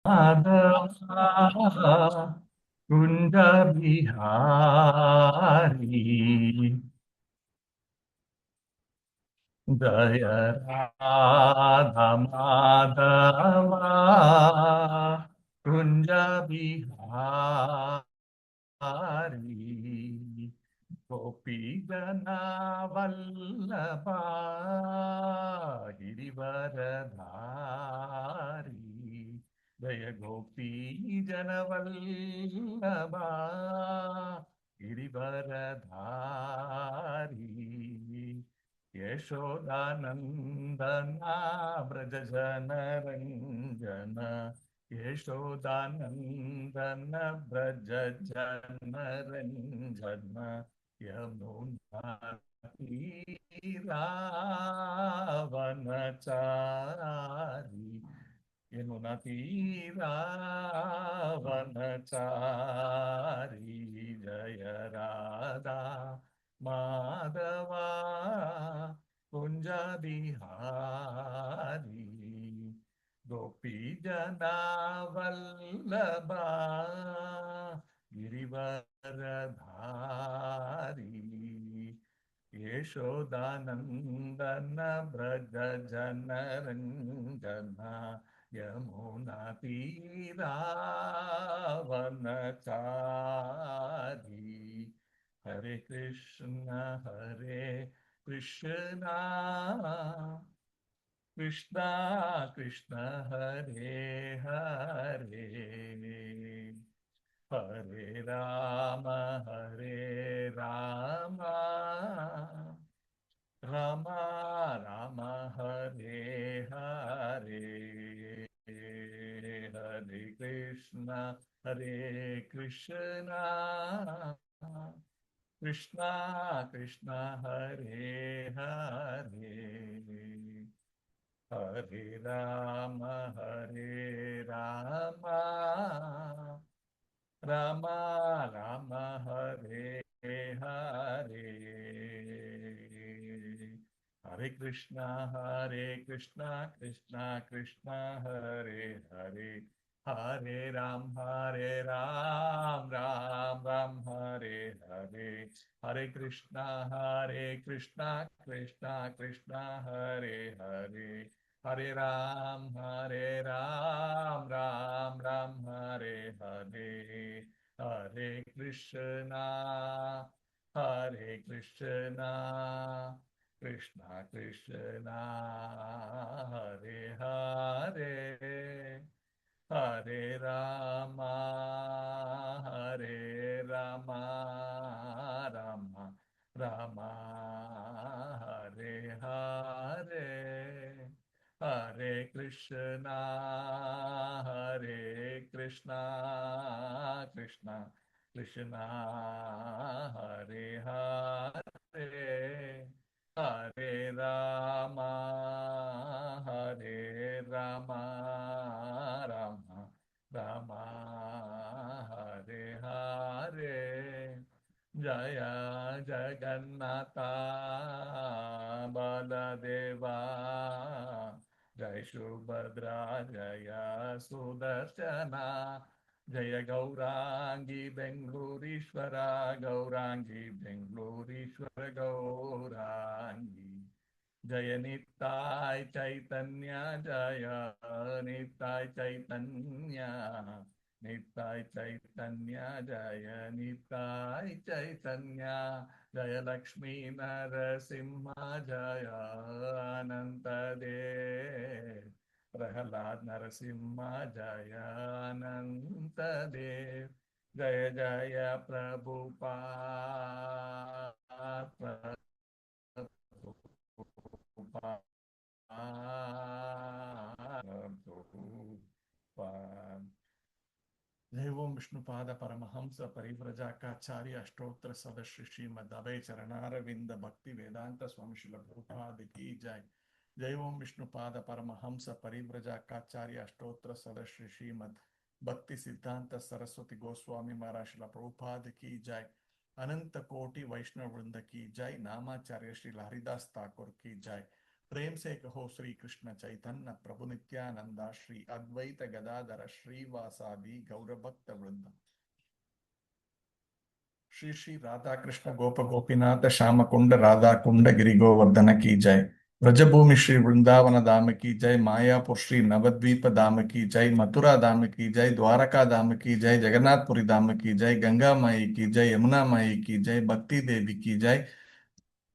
माधव कुंज बिहारी जय राधा माधवा कुंज बिहारी गोपी जना वल्लभा गिरिवरधारी जय गोपी जन वल्लभा गिरिवरधारी यशोदानन्दना व्रज जन रञ्जन यशोदानन्दन व्रज जन रञ्जन यमुना तीरावनचारी यमुना तीरावनचारी जय राधा माधवा कुंज बिहारी गोपी जना वल्लभा गिरिवरधारी यशोदानन्दन व्रज जन रञ्जन यमुना तीरावनचारी हरे कृष्ण कृष्णा कृष्ण हरे हरे हरे राम राम राम हरे हरे हरे कृष्ण कृष्णा कृष्ण हरे हरे हरे राम राम राम हरे हरे हरे कृष्णा कृष्णा कृष्णा हरे हरे हरे राम राम हरे हरे हरे कृष्णा कृष्णा कृष्णा हरे हरे हरे राम हरे हरे हरे कृष्णा कृष्णा कृष्णा हरे हरे हरे राम राम राम हरे हरे हरे कृष्णा कृष्णा कृष्णा हरे हरे हरे राम राम राम हरे हरे जय जगन्नाथ बलदेवा जय सुभद्रा जय सुदर्शना जय गौरांगी बेंगलूरीश्वरा गौरांगी बेंगलूरीश्वर गौरांगी जय निताय चैतन्य जय निताय चैतन्य निताय चैतन्य जय निताय चैतन्य जय लक्ष्मी नरसिंह जय अनंत देव प्रहलाद नरसिंह जय अनंत देव जय जय प्रभुपाद प्रभुपाद जय ओम विष्णुपाद परमहंस परिव्रजाकाचार्य अष्टोत्तर सदस्य श्रीमद अभय चरणारविंद भक्ति वेदांत स्वामी श्रील प्रभुपाद की जय जय ओम विष्णुपाद परमहंस परिव्रजाकाचार्य अष्टोत्तर सदस्य श्रीमद भक्ति सिद्धांत सरस्वती गोस्वामी महाराज श्रील प्रभुपाद की जय अनंत कोटि वैष्णव वृंद की जय नामाचार्य श्री हरिदास ठाकुर की जय प्रेम से कहो श्री कृष्ण चैतन्य प्रभु नित्यानंदा श्री अद्वैत गदाधर श्रीवासादि गौरभक्त वृंद श्री श्री राधा कृष्ण गोप गोपीनाथ श्याम कुंड राधा कुंड गिरि गोवर्धन की जय। ब्रजभूमि श्री वृंदावन धाम की जय। मायापुर श्री नवद्वीप धाम की जय। मथुरा धाम की जय। द्वारका धाम की जय। जगन्नाथपुरी धाम की जय। गंगा माई की जय। यमुना माई की जय। भक्ति देवी की जय।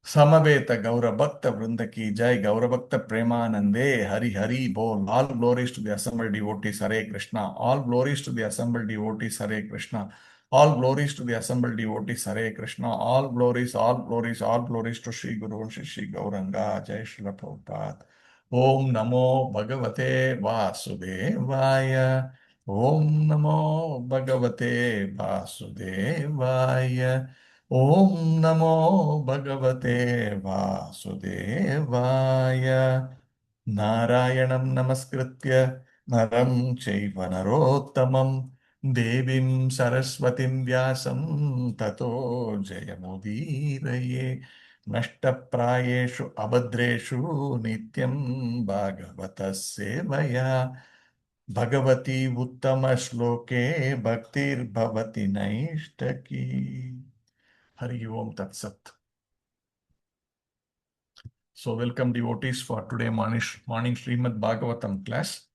समवेत गौर भक्त वृंद की जय। गौर भक्त प्रेमानंदे हरि हरि बोल। All glories to the assembled devotees, Hare Krishna. All glories to the assembled devotees, Hare Krishna. All glories to the assembled devotees, Hare Krishna. All glories, all glories, all glories to Sri Guru and Shri Gauranga. Jai Srila Prabhupada. Om Namo Bhagavate Vasudevaya. Om Namo Bhagavate Vasudevaya. ओम नमो भगवते वासुदेवाय। नारायणं नमस्कृत्य नरं चैव नरोत्तमं देवीं सरस्वतीं व्यासं ततो जयमुदीरये। नष्टप्रायेषु अभद्रेषु नित्यं भागवतः सेवया Bhagwati उत्तमश्लोके भक्तिर्भवति नैष्टकी। Hari Om Tat Sat. So, welcome devotees for today morning Srimad Bhagavatam class.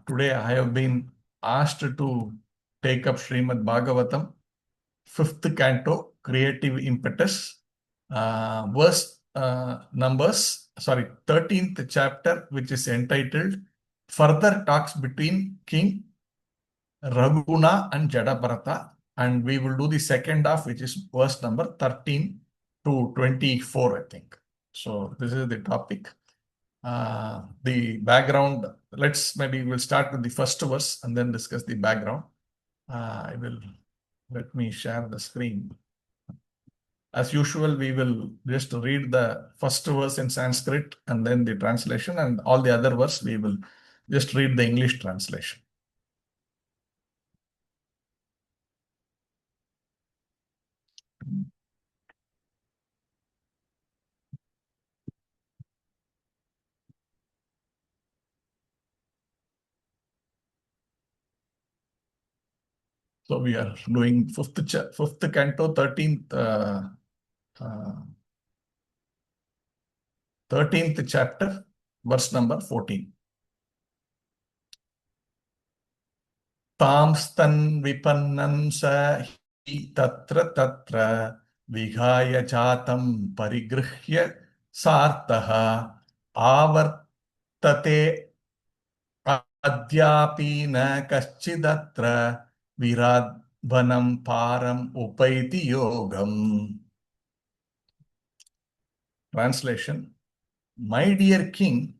Today I have been asked to take up Srimad Bhagavatam, fifth canto, Creative Impetus, numbers, 13th chapter, which is entitled Further Talks Between King Raguna and Jadabharata, and we will do the second half, which is verse number 13 to 24, I think. So this is the topic. The background, we'll start with the first verse and then discuss the background. Let me share the screen. As usual, we will just read the first verse in Sanskrit and then the translation, and all the other verse we will just read the English translation. So we are doing fifth canto, 13th chapter, verse number 14. Tamstan vipannan sa hi tatra vihaya jatam parigrihya sartaha avartate adyapi na kaschidatra viradvanam param upaiti yogam. Translation: My dear king,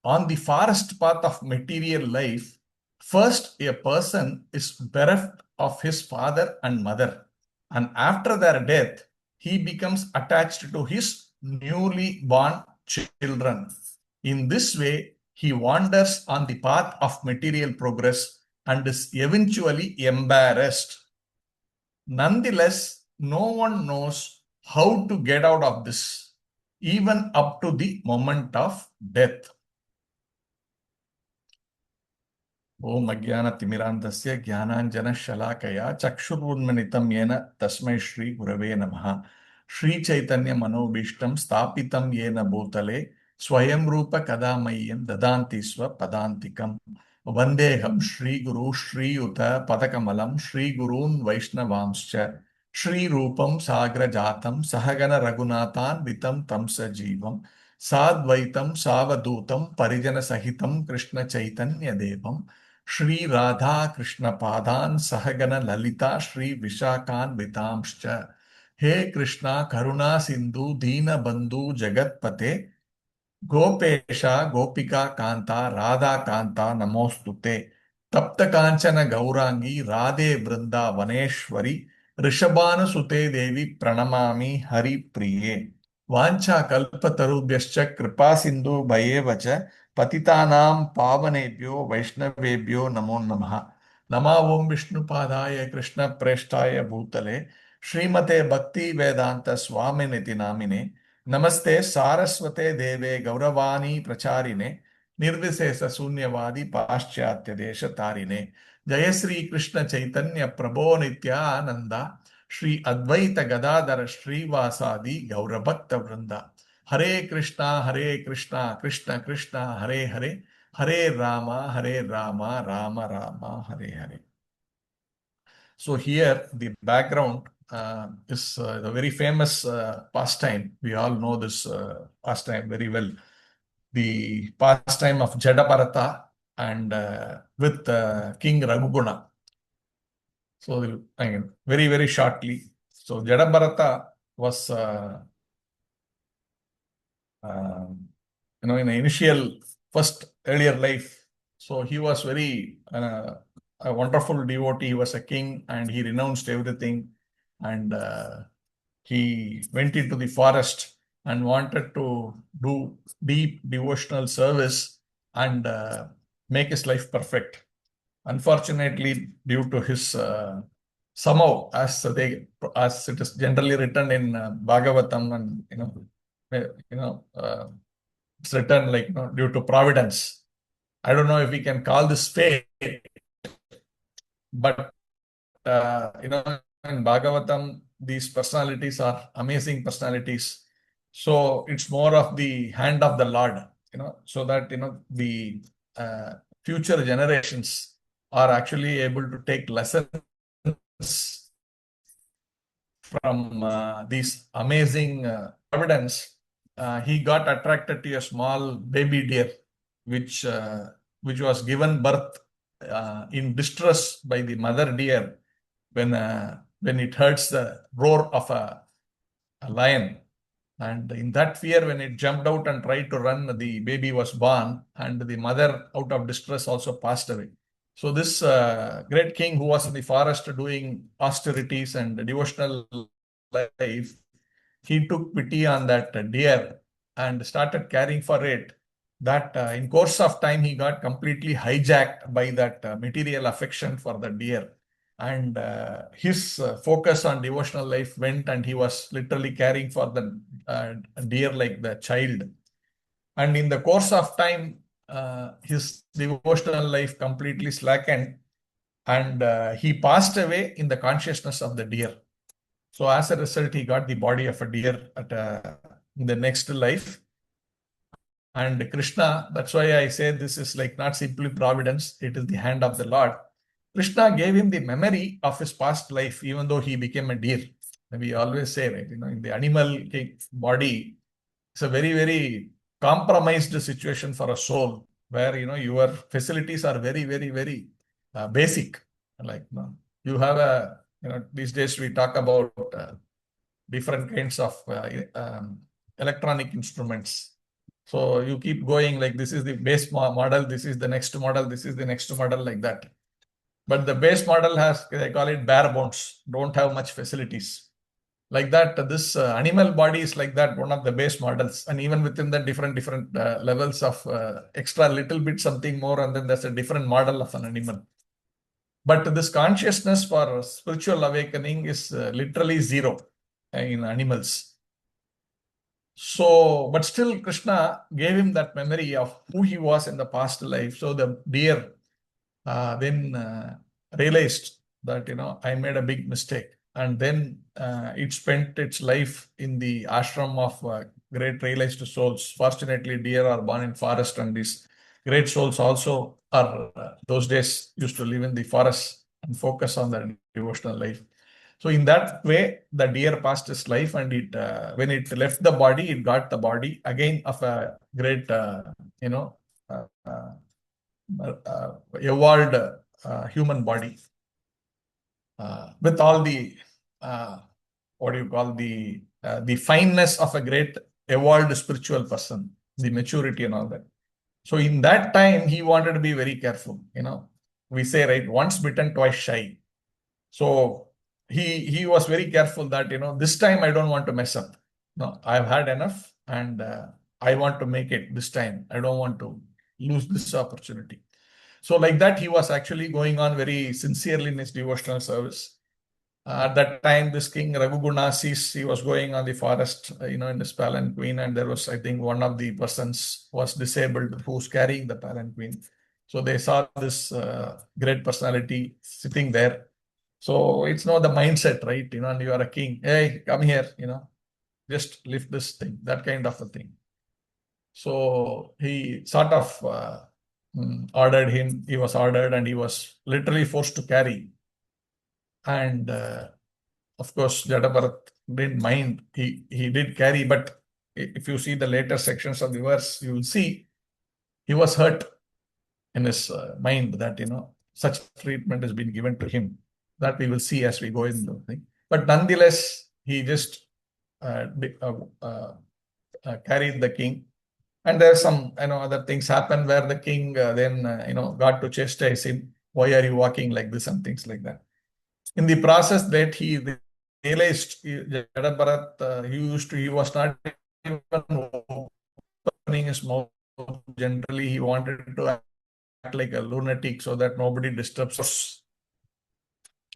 on the forest path of material life, first a person is bereft of his father and mother, and after their death, he becomes attached to his newly born children. In this way, he wanders on the path of material progress and is eventually embarrassed. Nonetheless, no one knows how to get out of this, even up to the moment of death. ओम अज्ञानतिमिरान्धस्य ज्ञानाञ्जनशलाकया चक्षुरुन्मिलितं येन तस्मै श्री गुरवे नमः। श्रीचैतन्यमनोभीष्टं स्थापितं येन भूतले स्वयं रूप कदा मह्यं ददाति स्वपदान्तिकम्। वन्देऽहं श्रीगुरु श्रीयुत पदकमलं श्रीगुरून् वैष्णवांश्च श्रीरूपं साग्रजातं सहगण रघुनाथान्वितं तं सजीवं साद्वैतं सावधूतं परिजनसहितं कृष्ण चैतन्यदेवं श्री राधा कृष्ण पादान सहगन ललिता श्री विशाखान्वितांश्च। हे कृष्णा करुणा सिंधु दीन बंधु जगतपते गोपेशा गोपिका कांता राधा कांता नमोस्तुते। तप्त कांचन गौरांगी राधे वृंदावनेश्वरी ऋषभानुसुते देवी प्रणमामि हरि प्रिये। वाञ्छा कल्पतरुभ्यश्च कृपा सिंधु भयेव च पतितानां पावनेभ्यो वैष्णवेभ्यो नमो नमः। नमः ओं विष्णुपादाय कृष्णप्रेष्ठाय भूतले श्रीमते भक्ति वेदांत स्वामिनिति नामिने नमस्ते सारस्वते देवे गौरवाणी प्रचारिणे निर्विशेष शून्यवादी पाश्चात्य देश तारिणे जय श्री कृष्ण चैतन्य प्रभो नित्यानंद श्री अद्वैत गदाधर श्रीवासादि गौरभक्त वृंदा हरे Krishna Krishna Krishna Hare Hare Hare Ram Ram Ram Hare Hare. So here the background is the very famous pastime. We all know this pastime very well. The pastime of Jadabharata and with King Raghuguna. So again, very, very shortly. So Jadabharata was, in the initial first earlier life. So he was very a wonderful devotee. He was a king and he renounced everything and he went into the forest and wanted to do deep devotional service and make his life perfect. Unfortunately, due to his somehow, as it is generally written in Bhagavatam, and it's written like due to providence. I don't know if we can call this fate, but in Bhagavatam, these personalities are amazing personalities. So it's more of the hand of the Lord, so that the future generations are actually able to take lessons from these amazing providence. He got attracted to a small baby deer, which was given birth in distress by the mother deer when it hears the roar of a lion. And in that fear, when it jumped out and tried to run, the baby was born, and the mother, out of distress, also passed away. So this great king who was in the forest doing austerities and devotional life, he took pity on that deer and started caring for it. That in course of time, he got completely hijacked by that material affection for the deer. And his focus on devotional life went, and he was literally caring for the deer like the child. And in the course of time, his devotional life completely slackened, and he passed away in the consciousness of the deer. So as a result, he got the body of a deer in the next life. And Krishna, that's why I say this is like not simply providence, it is the hand of the Lord. Krishna gave him the memory of his past life, even though he became a deer. We always say, right, in the animal body, it's a very, very compromised situation for a soul where, your facilities are very, very, very basic. Like, you have these days we talk about different kinds of electronic instruments. So you keep going like this is the base model, this is the next model, this is the next model, like that. But the base model has, they call it bare bones, don't have much facilities. Like that, this animal body is like that, one of the base models. And even within the different levels of extra little bit something more, and then there's a different model of an animal. But this consciousness for spiritual awakening is literally zero in animals. So, but still Krishna gave him that memory of who he was in the past life. So the deer then realized that, I made a big mistake. And then it spent its life in the ashram of great realized souls. Fortunately, deer are born in forest, and these great souls also are those days used to live in the forest and focus on their devotional life. So in that way, the deer passed its life, and it when it left the body, it got the body again of a great, evolved human body with all the what do you call the fineness of a great evolved spiritual person, the maturity and all that. So in that time, he wanted to be very careful. We say, right, once bitten, twice shy. So he was very careful that, this time I don't want to mess up. No, I've had enough, and I want to make it this time. I don't want to lose this opportunity. So like that, he was actually going on very sincerely in his devotional service. At that time, this king Raghuguna sees he was going on the forest, in his palanquin, and there was, I think, one of the persons was disabled who's carrying the palanquin. So they saw this great personality sitting there. So it's not the mindset, right? And you are a king. Hey, come here, just lift this thing, that kind of a thing. So he sort of ordered him. He was ordered, and he was literally forced to carry. And of course, Jada Bharat didn't mind. He did carry, but if you see the later sections of the verse, you will see he was hurt in his mind that such treatment has been given to him. That we will see as we go in the thing. But nonetheless, he just carried the king. And there's some other things happen where the king then got to chastise him. Why are you walking like this and things like that. In the process that he realized, Jada Bharat, he was not even opening his mouth. Generally, he wanted to act like a lunatic so that nobody disturbs us.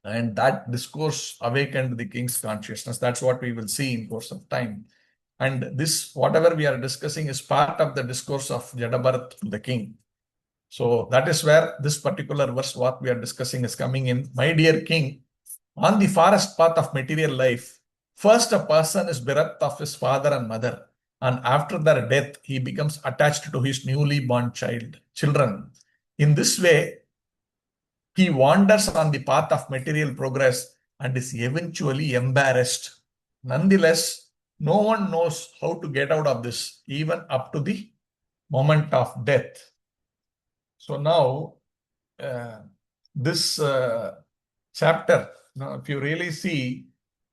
And that discourse awakened the king's consciousness. That's what we will see in course of time. And this, whatever we are discussing, is part of the discourse of Jada Bharat to the king. So that is where this particular verse, what we are discussing, is coming in. My dear king, on the forest path of material life, first a person is bereft of his father and mother, and after their death, he becomes attached to his newly born children. In this way, he wanders on the path of material progress and is eventually embarrassed. Nonetheless, no one knows how to get out of this, even up to the moment of death. So now, this chapter, if you really see,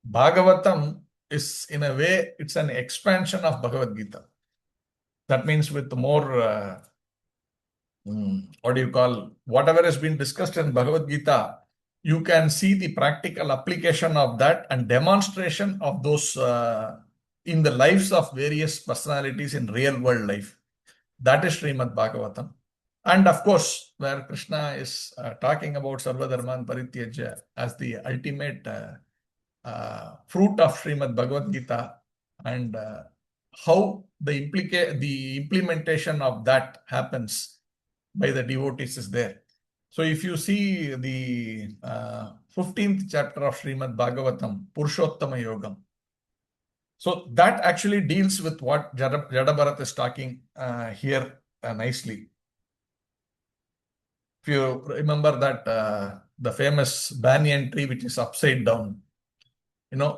Bhagavatam is, in a way, it's an expansion of Bhagavad Gita. That means with more, whatever has been discussed in Bhagavad Gita, you can see the practical application of that and demonstration of those in the lives of various personalities in real world life. That is Srimad Bhagavatam. And of course, where Krishna is talking about Sarvadharman Parityajya as the ultimate fruit of Srimad Bhagavad Gita, and how the implementation of that happens by the devotees is there. So if you see the 15th chapter of Srimad Bhagavatam, Purushottama Yogam, so that actually deals with what Jada Bharat is talking here nicely. If you remember that the famous banyan tree, which is upside down,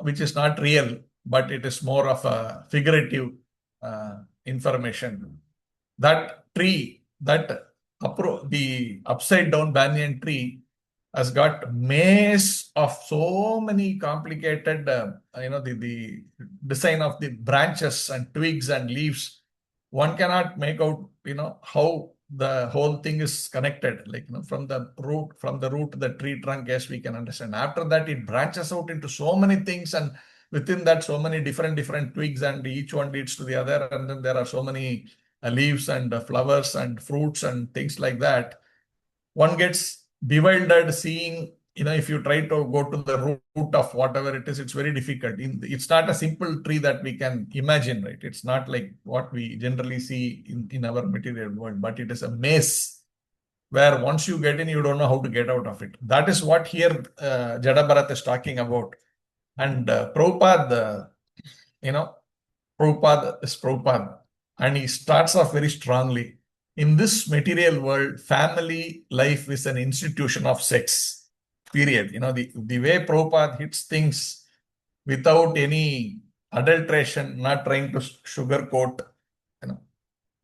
which is not real, but it is more of a figurative information. That tree, the upside down banyan tree, has got maze of so many complicated, the design of the branches and twigs and leaves. One cannot make out, how the whole thing is connected, like, from the root to the tree trunk, as we can understand. After that, it branches out into so many things, and within that, so many different twigs, and each one leads to the other. And then there are so many leaves and flowers and fruits and things like that. One gets bewildered seeing, if you try to go to the root of whatever it is, it's very difficult. It's not a simple tree that we can imagine, right? It's not like what we generally see in our material world, but it is a maze where once you get in, you don't know how to get out of it. That is what here Jada Bharat is talking about. And Prabhupada, Prabhupada is Prabhupada, and he starts off very strongly. In this material world, family life is an institution of sex, period. The way Prabhupada hits things without any adulteration, not trying to sugarcoat,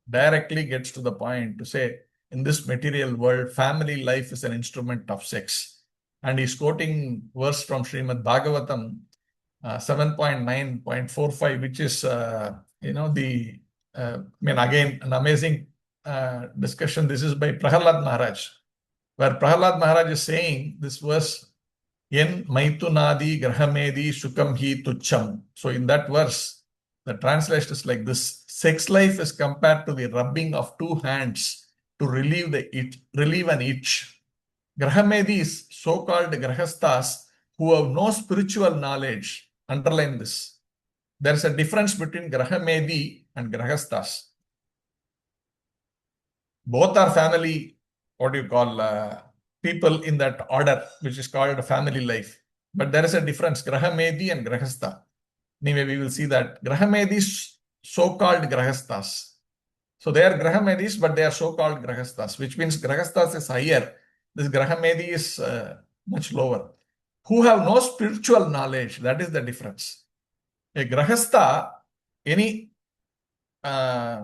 directly gets to the point to say, in this material world, family life is an instrument of sex. And he's quoting verse from Srimad Bhagavatam 7.9.45, which is, again, an amazing discussion. This is by Prahalad Maharaj, where Prahalad Maharaj is saying this verse, Yen Maitunadi Grahamedi Sukam Hi Tucham. So in that verse, the translation is like this: sex life is compared to the rubbing of two hands to relieve an itch. Grahamedis, so-called Grahasthas, who have no spiritual knowledge. Underline this. There is a difference between Grahamedi and Grahasthas. Both are family, what do you call, people in that order, which is called family life. But there is a difference, Grahamedi and Grahastha. Anyway, we will see that. Grahamedis, so-called Grahasthas. So they are Grahamedis, but they are so-called Grahasthas, which means Grahasthas is higher. This Grahamedi is much lower. Who have no spiritual knowledge, that is the difference. A Grahastha, any Grahastha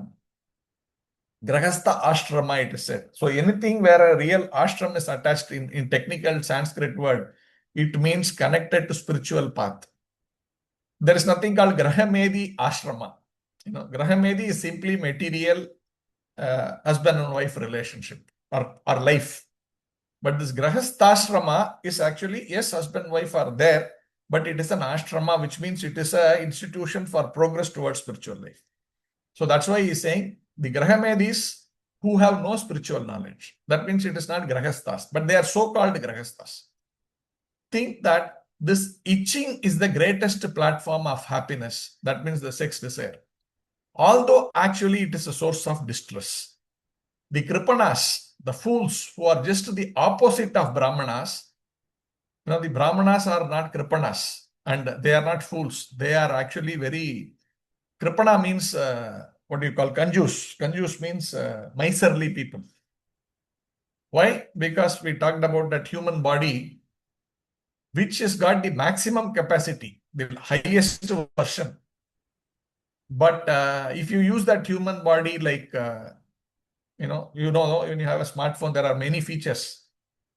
ashrama, it is said. So anything where a real ashram is attached in technical Sanskrit word, it means connected to spiritual path. There is nothing called Grahamedi ashrama. Grahamedi is simply material husband and wife relationship or life. But this Grahasthashrama is actually, yes, husband and wife are there, but it is an ashrama, which means it is an institution for progress towards spiritual life. So that's why he is saying the Grahamedis who have no spiritual knowledge. That means it is not Grahasthas, but they are so-called Grahasthas. Think that this itching is the greatest platform of happiness. That means the sex desire. Although actually it is a source of distress. The Kripanas, the fools who are just the opposite of Brahmanas, the Brahmanas are not Kripanas and they are not fools. They are actually very, Kripana means, what do you call, Kanjus. Kanjus means miserly people. Why? Because we talked about that human body, which has got the maximum capacity, the highest version. But if you use that human body like, when you have a smartphone, there are many features.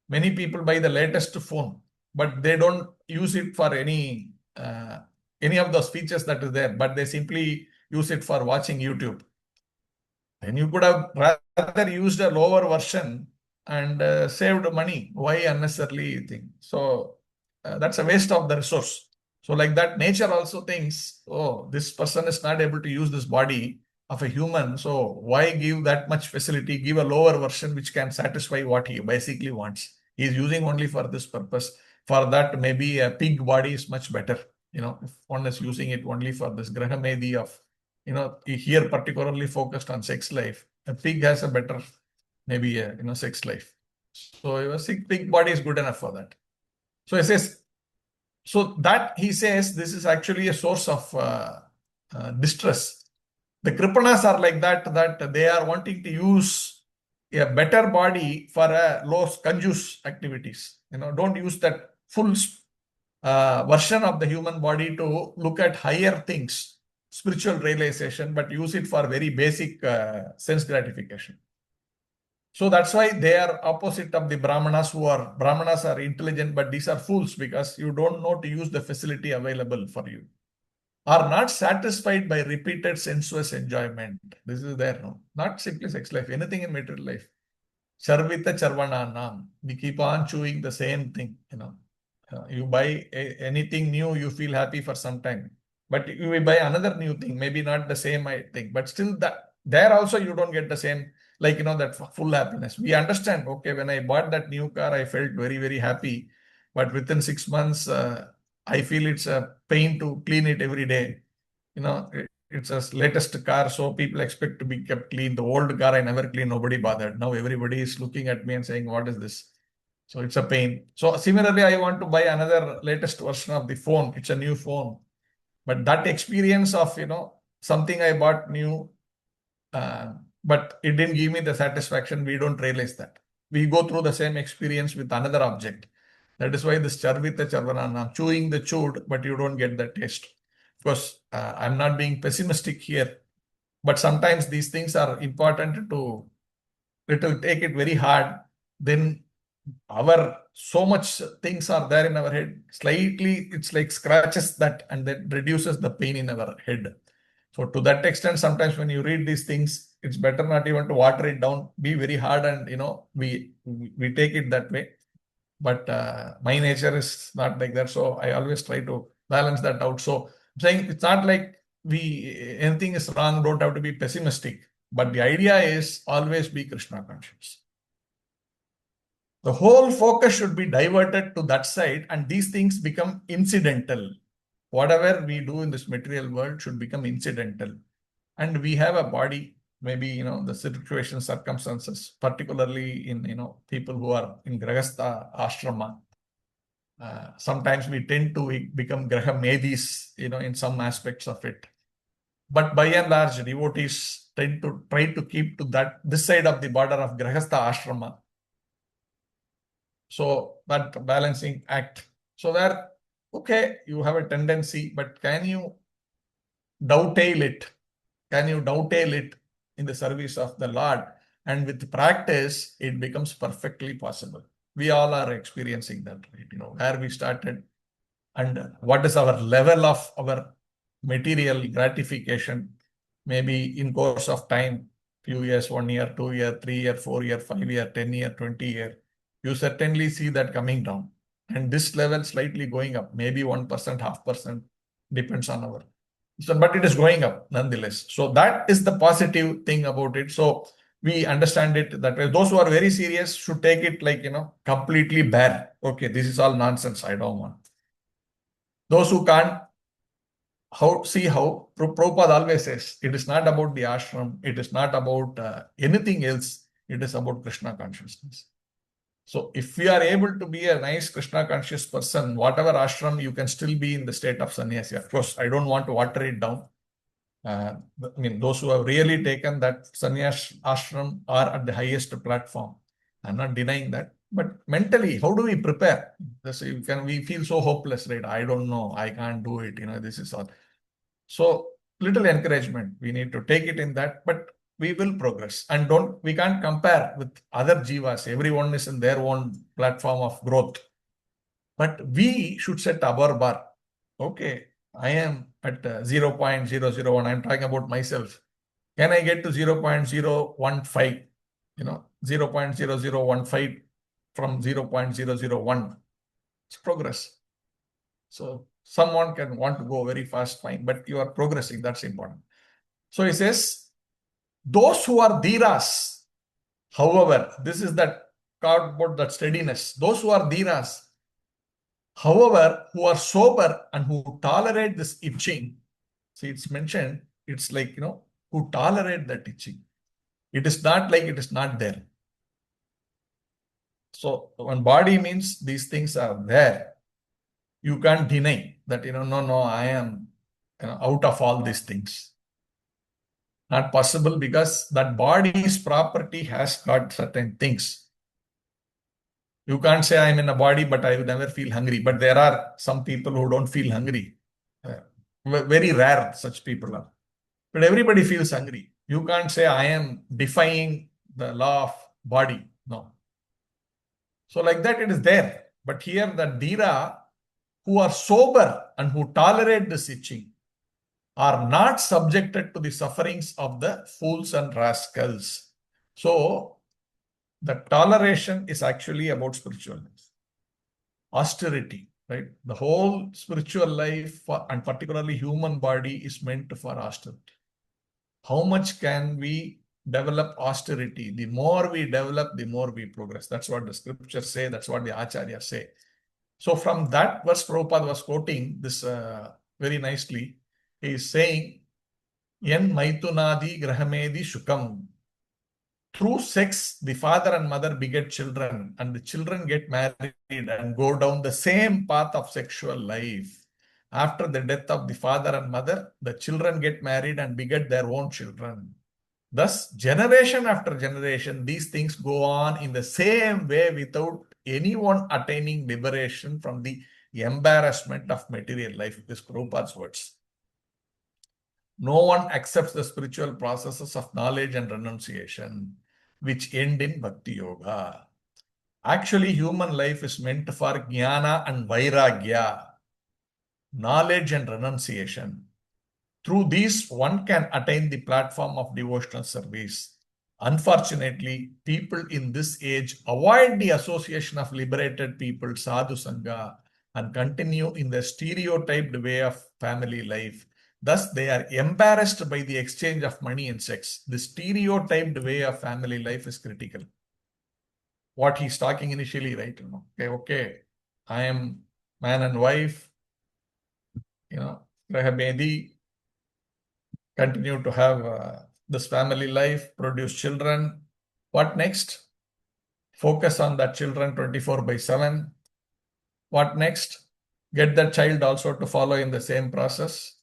Many people buy the latest phone, but they don't use it for any of those features that is there, but they simply use it for watching YouTube. Then you could have rather used a lower version and saved money. Why unnecessarily thing? So that's a waste of the resource. So like that, nature also thinks, oh, this person is not able to use this body of a human. So why give that much facility? Give a lower version which can satisfy what he basically wants. He is using only for this purpose. For that, maybe a pig body is much better. If one is using it only for this Grahamedi of, here particularly focused on sex life, a pig has a better, maybe, sex life. So a sick pig body is good enough for that. So he says, he says this is actually a source of distress. The Kripanas are like that they are wanting to use a better body for low Kanjus activities. Don't use that full version of the human body to look at higher things, spiritual realization, but use it for very basic sense gratification. So that's why they are opposite of the Brahmanas Brahmanas are intelligent, but these are fools because you don't know to use the facility available for you. Are not satisfied by repeated sensuous enjoyment. This is there, no? Not simply sex life, anything in material life. Charvita charvananam. We keep on chewing the same thing, you buy anything new, you feel happy for some time. But you will buy another new thing, maybe not the same thing, but still there also you don't get the same, that full happiness. We understand, okay, when I bought that new car, I felt very, very happy. But within 6 months, I feel it's a pain to clean it every day. It's a latest car, so people expect to be kept clean. The old car, I never clean, nobody bothered. Now everybody is looking at me and saying, what is this? So it's a pain. So similarly, I want to buy another latest version of the phone. It's a new phone. But that experience of, something I bought new, but it didn't give me the satisfaction. We don't realize that. We go through the same experience with another object. That is why this charvita charvanana, chewing the chewed, but you don't get the taste. Of course, I'm not being pessimistic here, but sometimes these things are important to, it will take it very hard. Then so much things are there in our head, slightly, it's like scratches that and then reduces the pain in our head. So to that extent, sometimes when you read these things, it's better not even to water it down, be very hard and, we take it that way. But my nature is not like that. So I always try to balance that out. So I'm saying it's not like anything is wrong, don't have to be pessimistic. But the idea is always be Krishna conscious. The whole focus should be diverted to that side, and these things become incidental. Whatever we do in this material world should become incidental. And we have a body, maybe, the situation, circumstances, particularly in, people who are in Grahastha ashrama. Sometimes we tend to become Graha Medis, in some aspects of it. But by and large, devotees tend to try to keep to this side of the border of Grahastha ashrama. So that balancing act. So where, okay, you have a tendency, but can you dovetail it? Can you dovetail it in the service of the Lord? And with practice, it becomes perfectly possible. We all are experiencing that, right? Where we started and what is our level of our material gratification, maybe in course of time, few years, 1 year, 2 year, 3 year, 4 year, 5 year, 10 year, 20 year, you certainly see that coming down. And this level slightly going up, maybe 1%, 0.5%, depends on our. So, but it is going up nonetheless. So that is the positive thing about it. So we understand it that way. Those who are very serious should take it like, completely bare. Okay, this is all nonsense. I don't want. Those who can't, how Prabhupada always says, it is not about the ashram, it is not about anything else, it is about Krishna consciousness. So if we are able to be a nice Krishna conscious person, whatever ashram, you can still be in the state of sannyasi. Of course, I don't want to water it down. Those who have really taken that sannyas ashram are at the highest platform. I'm not denying that. But mentally, how do we prepare? We feel so hopeless, right? I don't know. I can't do it. This is all. So little encouragement. We need to take it in that, but we will progress. And we can't compare with other jivas. Everyone is in their own platform of growth. But we should set our bar. Okay, I am at 0.001. I'm talking about myself. Can I get to 0.015? 0.0015 from 0.001. It's progress. So someone can want to go very fast, fine, but you are progressing. That's important. So he says, those who are dhiras, however, this is that about that steadiness. Those who are dhiras, however, who are sober and who tolerate this itching. See, it's mentioned, it's like, who tolerate that itching. It is not like it is not there. So when body means these things are there, you can't deny that, no, I am out of all these things. Not possible because that body's property has got certain things. You can't say I'm in a body, but I will never feel hungry. But there are some people who don't feel hungry. Very rare such people are. But everybody feels hungry. You can't say I am defying the law of body. No. So like that it is there. But here the dhira who are sober and who tolerate this itching are not subjected to the sufferings of the fools and rascals. So the toleration is actually about spiritualness. Austerity, right? The whole spiritual life and particularly human body is meant for austerity. How much can we develop austerity? The more we develop, the more we progress. That's what the scriptures say. That's what the acharyas say. So from that verse, Prabhupada was quoting this very nicely. He is saying, Yen maitunadi grahamedi shukam. Through sex, the father and mother beget children, and the children get married and go down the same path of sexual life. After the death of the father and mother, the children get married and beget their own children. Thus, generation after generation, these things go on in the same way without anyone attaining liberation from the embarrassment of material life. This is Prabhupada's words. No one accepts the spiritual processes of knowledge and renunciation, which end in bhakti yoga. Actually, human life is meant for jnana and vairagya, knowledge and renunciation. Through these, one can attain the platform of devotional service. Unfortunately, people in this age avoid the association of liberated people, sadhu sangha, and continue in the stereotyped way of family life. Thus, they are embarrassed by the exchange of money and sex. The stereotyped way of family life is critical. what he's talking initially, right? Okay, I am man and wife, Rahabedi, continue to have this family life, produce children. What next? Focus on that children 24/7. What next? Get that child also to follow in the same process.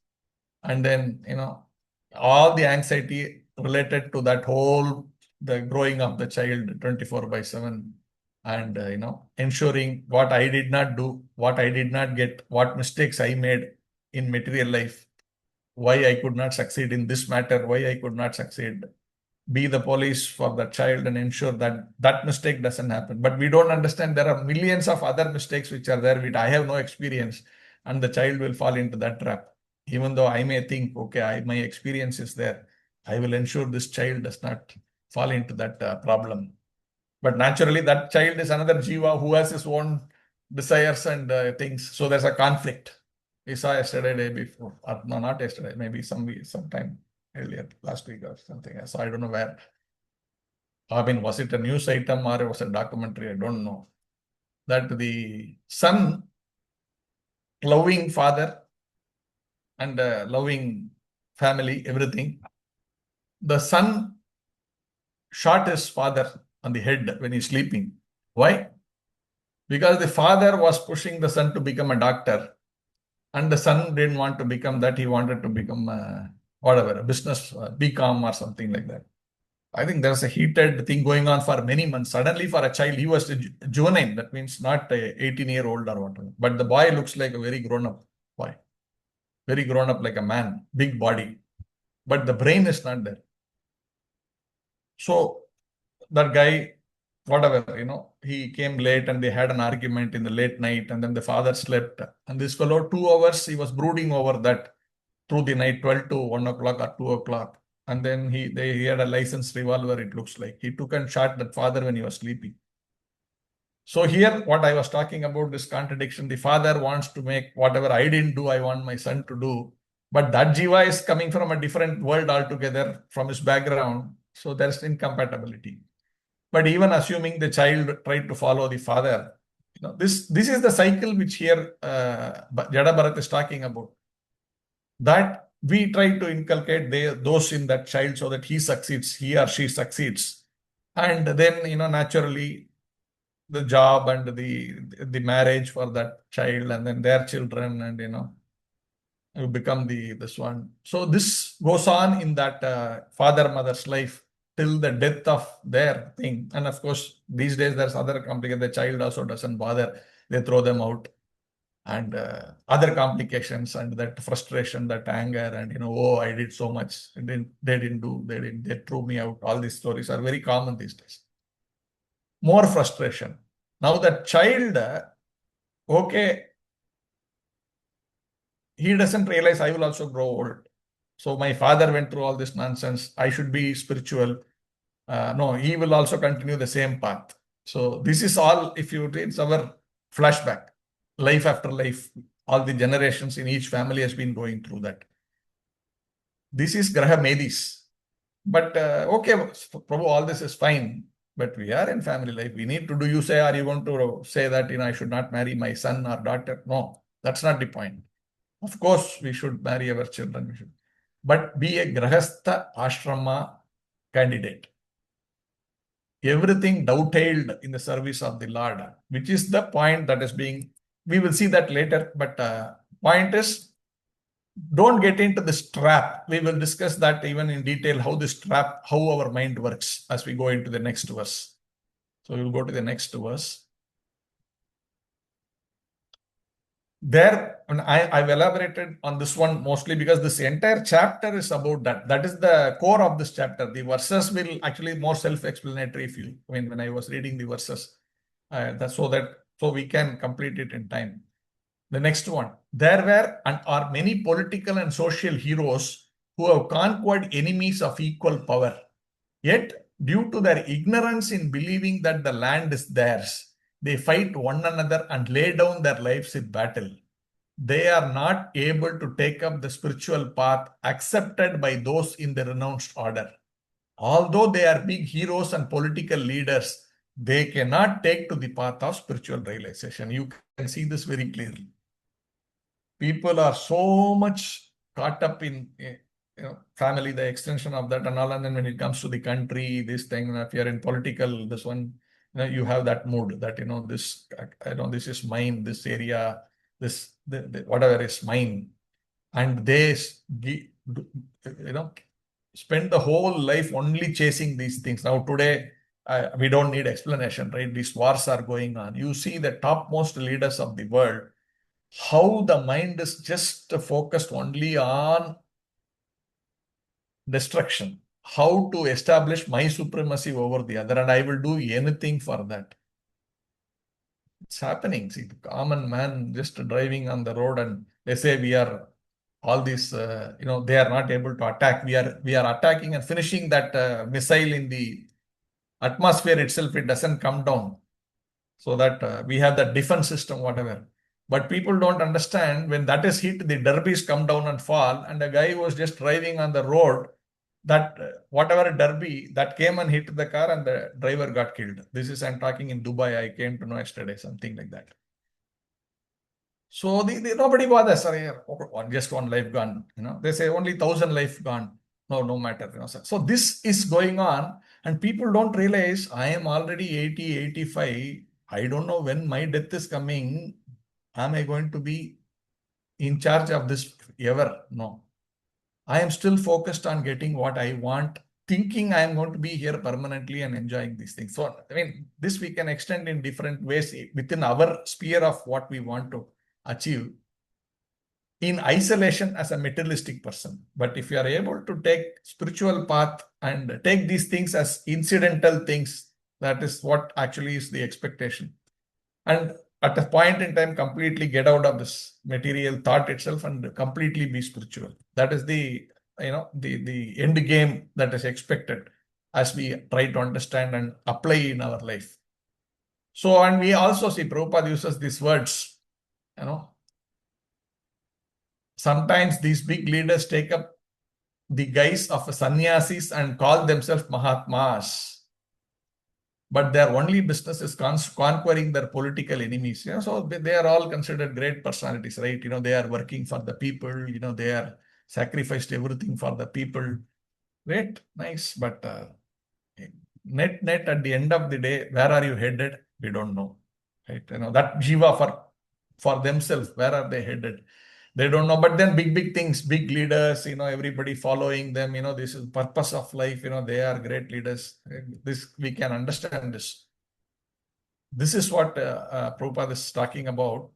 And then, all the anxiety related to that whole, the growing of the child 24/7. And, ensuring what I did not do, what I did not get, what mistakes I made in material life, why I could not succeed in this matter, why I could not succeed. Be the police for the child and ensure that that mistake doesn't happen. But we don't understand there are millions of other mistakes which are there which I have no experience, and the child will fall into that trap. Even though I may think, okay, my experience is there, I will ensure this child does not fall into that problem. But naturally, that child is another jiva who has his own desires and things. So there's a conflict. We saw yesterday, day before, or no, not yesterday, maybe sometime earlier, last week or something. So I don't know where. I mean, was it a news item or it was a documentary? I don't know. That the son, loving father and loving family, everything. The son shot his father on the head when he's sleeping. Why? Because the father was pushing the son to become a doctor, and the son didn't want to become that. He wanted to become a business, BCom or something like that. I think there's a heated thing going on for many months. Suddenly, for a child, he was a juvenile. That means not a 18-year-old or whatever. But the boy looks like a very grown-up boy. Very grown-up like a man, big body. But the brain is not there. So that guy, whatever, he came late and they had an argument in the late night, and then the father slept. And this fellow, 2 hours, he was brooding over that through the night, 12 to 1 o'clock or 2 o'clock. And then he had a licensed revolver, it looks like. He took and shot that father when he was sleeping. So here, what I was talking about, this contradiction, the father wants to make whatever I didn't do, I want my son to do. But that jiva is coming from a different world altogether, from his background. So there's incompatibility. But even assuming the child tried to follow the father, this is the cycle which here Jada Bharat is talking about. That we try to inculcate those in that child so that he succeeds, he or she succeeds. And then, naturally, the job and the marriage for that child, and then their children, and, you become this one. So this goes on in that father-mother's life till the death of their thing. And of course, these days there's other complication. The child also doesn't bother. They throw them out. And other complications, and that frustration, that anger, and oh, I did so much, and then they threw me out. All these stories are very common these days. More frustration. Now the child, okay, he doesn't realize I will also grow old. So my father went through all this nonsense. I should be spiritual. No, he will also continue the same path. So this is all, if you read, it's our flashback. Life after life, all the generations in each family has been going through that. This is Graha Medis. But okay, Prabhu, all this is fine. But we are in family life. We need to do. You say, are you going to say that I should not marry my son or daughter? No, that's not the point. Of course, we should marry our children. We should, but be a Grahastha Ashrama candidate. Everything dovetailed in the service of the Lord, which is the point that is being. We will see that later, but point is, don't get into this trap. We will discuss that even in detail, how our mind works as we go into the next verse. So we'll go to the next verse. There, and I've elaborated on this one mostly because this entire chapter is about that. That is the core of this chapter. The verses will actually more self-explanatory. When I was reading the verses, so we can complete it in time. The next one. There were and are many political and social heroes who have conquered enemies of equal power. Yet, due to their ignorance in believing that the land is theirs, they fight one another and lay down their lives in battle. They are not able to take up the spiritual path accepted by those in the renounced order. Although they are big heroes and political leaders, they cannot take to the path of spiritual realization. You can see this very clearly. People are so much caught up in family, the extension of that and all. And then when it comes to the country, this thing, if you're in political, this one, you have that mood that, this, this is mine, this area, whatever is mine. And they, spend the whole life only chasing these things. Now, today, we don't need explanation, right? These wars are going on. You see the topmost leaders of the world, how the mind is just focused only on destruction, how to establish my supremacy over the other, and I will do anything for that. It's happening. See, the common man just driving on the road, and they say we are all these, they are not able to attack. We are attacking and finishing that missile in the atmosphere itself. It doesn't come down, so that we have that defense system, whatever. But people don't understand, when that is hit, the derbies come down and fall, and the guy was just driving on the road, that whatever derby that came and hit the car, and the driver got killed. This is, I'm talking in Dubai, I came to know yesterday, something like that. So nobody bothers. Sorry, just one life gone. They say only 1,000 life gone. No matter. So this is going on, and people don't realize I am already 80, 85. I don't know when my death is coming. Am I going to be in charge of this ever? No. I am still focused on getting what I want, thinking I am going to be here permanently and enjoying these things. So, this we can extend in different ways within our sphere of what we want to achieve in isolation as a materialistic person. But if you are able to take spiritual path and take these things as incidental things, that is what actually is the expectation. And at a point in time, completely get out of this material thought itself and completely be spiritual. That is the end game that is expected as we try to understand and apply in our life. So, and we also see Prabhupada uses these words, sometimes these big leaders take up the guise of sannyasis and call themselves Mahatmas. But their only business is conquering their political enemies. So they are all considered great personalities, right? They are working for the people. They are sacrificed everything for the people. Great, nice. But net at the end of the day, where are you headed? We don't know, right? That jiva for themselves, where are they headed? They don't know. But then big things, big leaders, everybody following them, this is purpose of life, they are great leaders. This, we can understand this. This is what Prabhupada is talking about.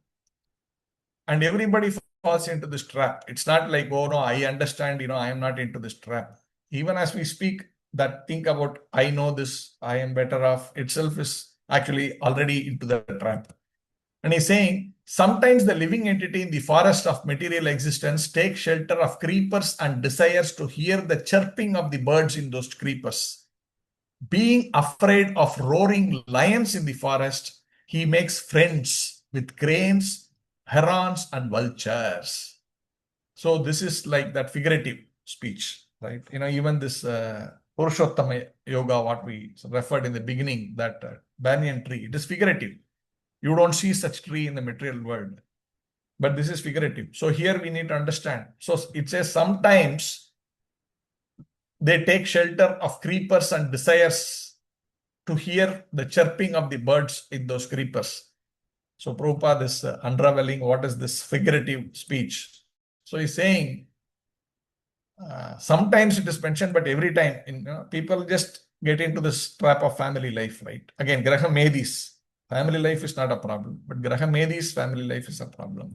And everybody falls into this trap. It's not like, oh no, I understand, I am not into this trap. Even as we speak, that think about, I know this, I am better off, itself is actually already into the trap. And he's saying, sometimes the living entity in the forest of material existence takes shelter of creepers and desires to hear the chirping of the birds in those creepers. Being afraid of roaring lions in the forest, he makes friends with cranes, herons, and vultures. So this is like that figurative speech, right? Even this Purushottama yoga, what we referred in the beginning, that banyan tree, it is figurative. You don't see such tree in the material world. But this is figurative. So here we need to understand. So it says sometimes they take shelter of creepers and desires to hear the chirping of the birds in those creepers. So Prabhupada is unraveling what is this figurative speech. So he's saying, sometimes it is mentioned, but every time people just get into this trap of family life, right? Again, Graha Medis. Family life is not a problem, but Graha Medis family life is a problem.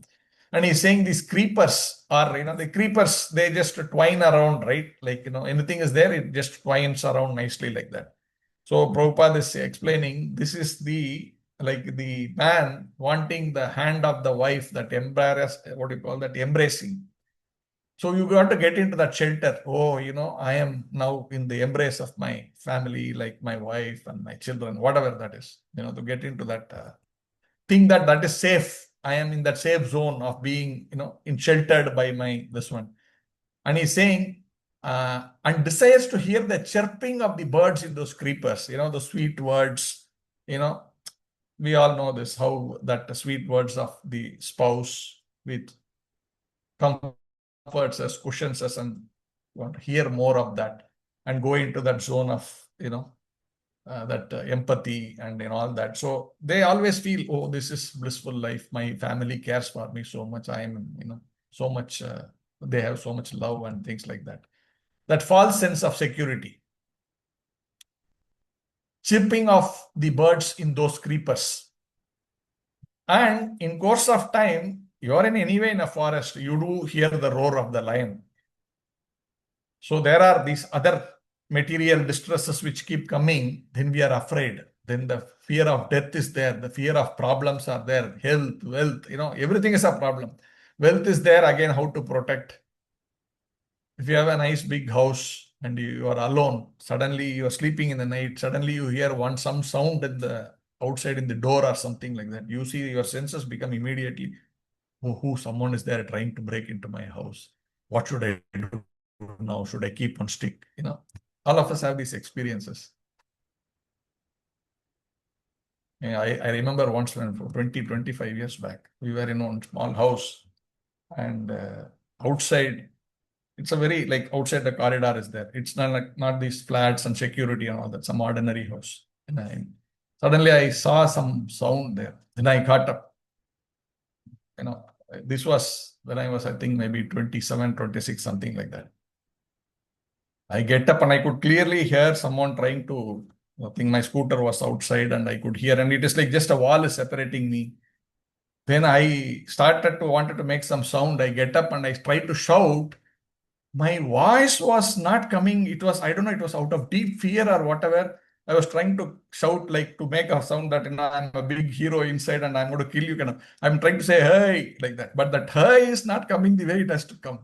And he's saying these creepers are, the creepers, they just twine around, right? Like, anything is there, it just twines around nicely like that. So Prabhupada is explaining, this is the man wanting the hand of the wife, that embracing. So you got to get into that shelter. Oh, I am now in the embrace of my family, like my wife and my children, whatever that is, to get into that thing that is safe. I am in that safe zone of being, sheltered by this one. And he's saying, and desires to hear the chirping of the birds in those creepers, the sweet words, You know, we all know this, how that sweet words of the spouse with comforts us, cushions us, and want to hear more of that and go into that zone of, that empathy and all that. So they always feel, oh, this is blissful life. My family cares for me so much. I am, so much, they have so much love and things like that. That false sense of security. Chirping of the birds in those creepers. And in course of time, you are in anyway in a forest, you do hear the roar of the lion. So there are these other material distresses which keep coming, then we are afraid. Then the fear of death is there, the fear of problems are there, health, wealth, everything is a problem. Wealth is there, again, how to protect. If you have a nice big house and you are alone, suddenly you are sleeping in the night, suddenly you hear some sound at the outside in the door or something like that. You see your senses become immediately, oh, someone is there trying to break into my house. What should I do now? Should I keep on stick? All of us have these experiences. Yeah, I remember once when 25 years back, we were in one small house and outside, it's a very, like, outside the corridor is there. It's not these flats and security and all that, some ordinary house. And suddenly I saw some sound there. Then I got up. This was when I was, I think, maybe 27, 26, something like that. I get up and I could clearly hear someone trying to, I think my scooter was outside and I could hear, and it is like just a wall is separating me. Then I wanted to make some sound. I get up and I try to shout. My voice was not coming. It was, I don't know, it was out of deep fear or whatever. I was trying to shout, like, to make a sound that, I'm a big hero inside and I'm going to kill you, kind of. I'm trying to say, hey, like that. But that hey is not coming the way it has to come.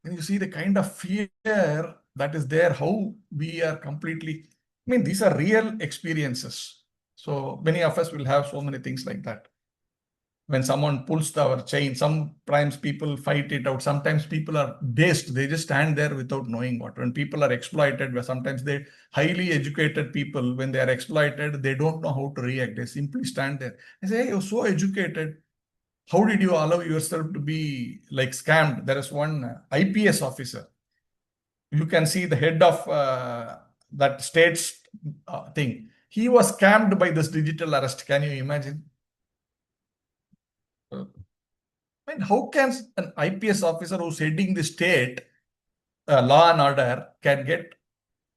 And you see the kind of fear that is there, how we are completely, these are real experiences. So many of us will have so many things like that. When someone pulls our chain, sometimes people fight it out. Sometimes people are dazed. They just stand there without knowing what. When people are exploited, where sometimes they highly educated people, when they are exploited, they don't know how to react. They simply stand there. They say, hey, you're so educated. How did you allow yourself to be like scammed? There is one IPS officer. You can see the head of that state's thing. He was scammed by this digital arrest. Can you imagine? How can an IPS officer who's heading the state law and order can get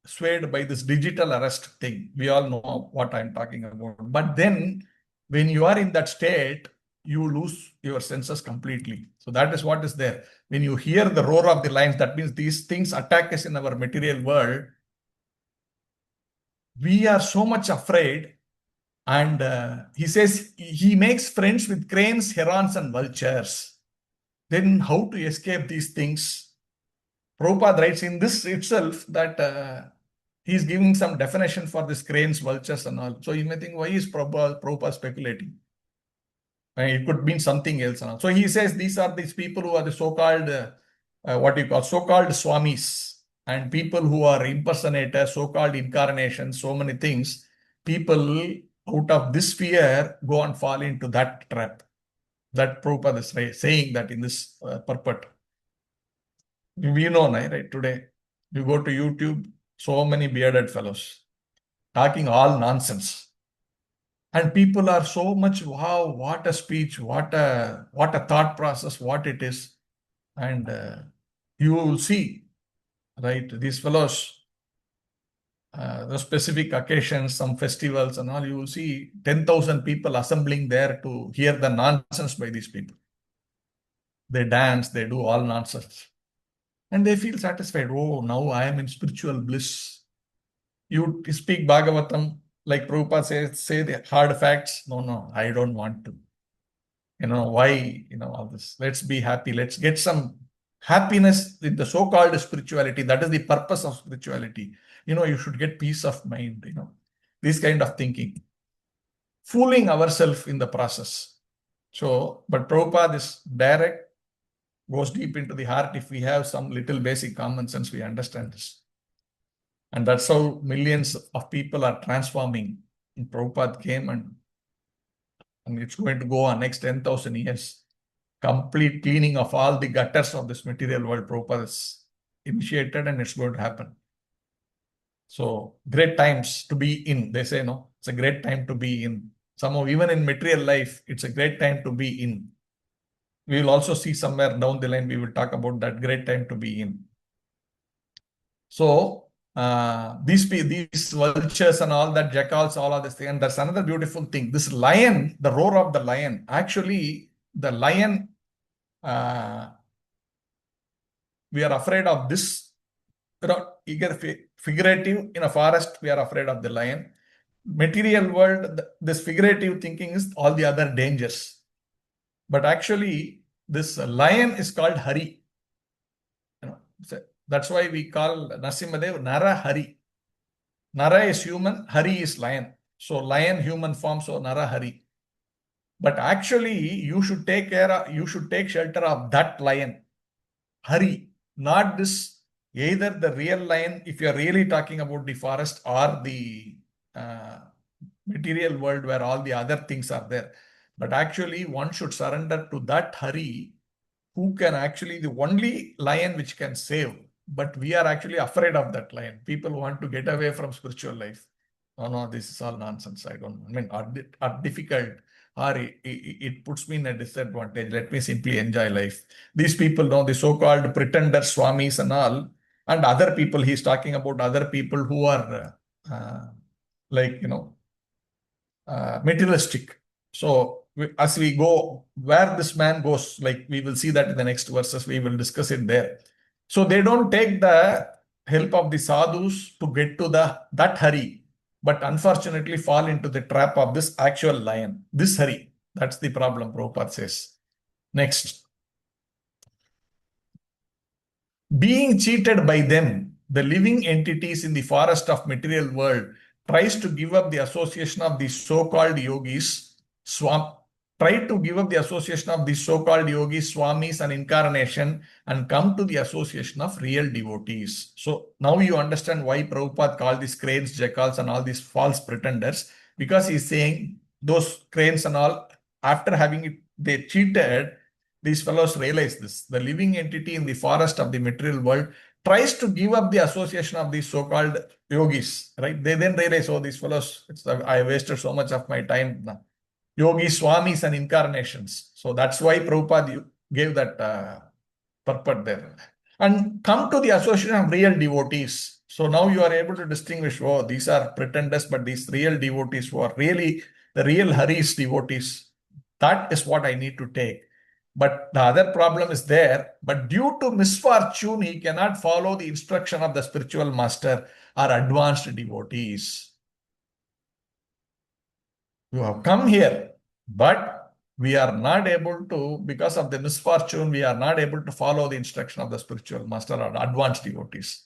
swayed by this digital arrest thing? We all know what I'm talking about. But then when you are in that state, you lose your senses completely. So that is what is there. When you hear the roar of the lions, that means these things attack us in our material world. We are so much afraid. And he says he makes friends with cranes, herons, and vultures. Then how to escape these things? Prabhupada writes in this itself that he's giving some definition for these cranes, vultures, and all. So you may think, why is Prabhupada speculating? It could mean something else. And all. So he says these are these people who are the so-called, what you call so-called swamis, and people who are impersonators, so-called incarnations, so many things. People out of this fear go and fall into that trap. That Prabhupada is saying that in this purport. We know, right? Today, you go to YouTube, so many bearded fellows talking all nonsense. And people are so much, wow, what a speech, what a thought process, what it is. And you will see, right, these fellows, the specific occasions, some festivals and all, you will see 10,000 people assembling there to hear the nonsense by these people. They dance, they do all nonsense. And they feel satisfied. Oh, now I am in spiritual bliss. You speak Bhagavatam, like Prabhupada says, say the hard facts. No, I don't want to. Why, all this. Let's be happy. Let's get some happiness in the so-called spirituality. That is the purpose of spirituality. You should get peace of mind, this kind of thinking. Fooling ourselves in the process. So, but Prabhupada is direct, goes deep into the heart. If we have some little basic common sense, we understand this. And that's how millions of people are transforming. And Prabhupada came and it's going to go on next 10,000 years. Complete cleaning of all the gutters of this material world. Prabhupada has initiated and it's going to happen. So great times to be in. They say, no, it's a great time to be in. Somehow, even in material life, it's a great time to be in. We will also see somewhere down the line, we will talk about that great time to be in. So these vultures and all that, jackals, all of this thing. And that's another beautiful thing. This lion, the roar of the lion, actually, the lion, we are afraid of this. Figurative, in a forest, we are afraid of the lion. Material world, this figurative thinking is all the other dangers. But actually, this lion is called Hari. That's why we call Narasimhadev Nara Hari. Nara is human, Hari is lion. So lion, human form, so Nara Hari. But actually, you should take shelter of that lion, Hari, not this, either the real lion, if you're really talking about the forest, or the material world where all the other things are there. But actually, one should surrender to that Hari, who can actually, the only lion which can save. But we are actually afraid of that lion. People want to get away from spiritual life. Oh no, this is all nonsense. I don't know. I mean, are difficult, or it puts me in a disadvantage. Let me simply enjoy life. These people, know, the so-called pretender swamis and all, and other people, he's talking about other people who are like, materialistic. So as we go, where this man goes, like we will see that in the next verses, we will discuss it there. So they don't take the help of the sadhus to get to that Hari, but unfortunately fall into the trap of this actual lion, this Hari. That's the problem, Prabhupada says. Next. Being cheated by them, the living entities in the forest of material world tries to give up the association of these so-called yogis, swamis and incarnation, and come to the association of real devotees. So now you understand why Prabhupada called these cranes, jackals, and all these false pretenders, because he's saying those cranes and all, after having it, they cheated. These fellows realize this. The living entity in the forest of the material world tries to give up the association of these so-called yogis, right? They then realize, oh, these fellows, I wasted so much of my time. Yogis, swamis, and incarnations. So that's why Prabhupada gave that purport there. And come to the association of real devotees. So now you are able to distinguish, oh, these are pretenders, but these real devotees who are really the real Hari's devotees. That is what I need to take. But the other problem is there. But due to misfortune, he cannot follow the instruction of the spiritual master or advanced devotees. You have come here, but we are not able to, because of the misfortune, we are not able to follow the instruction of the spiritual master or advanced devotees.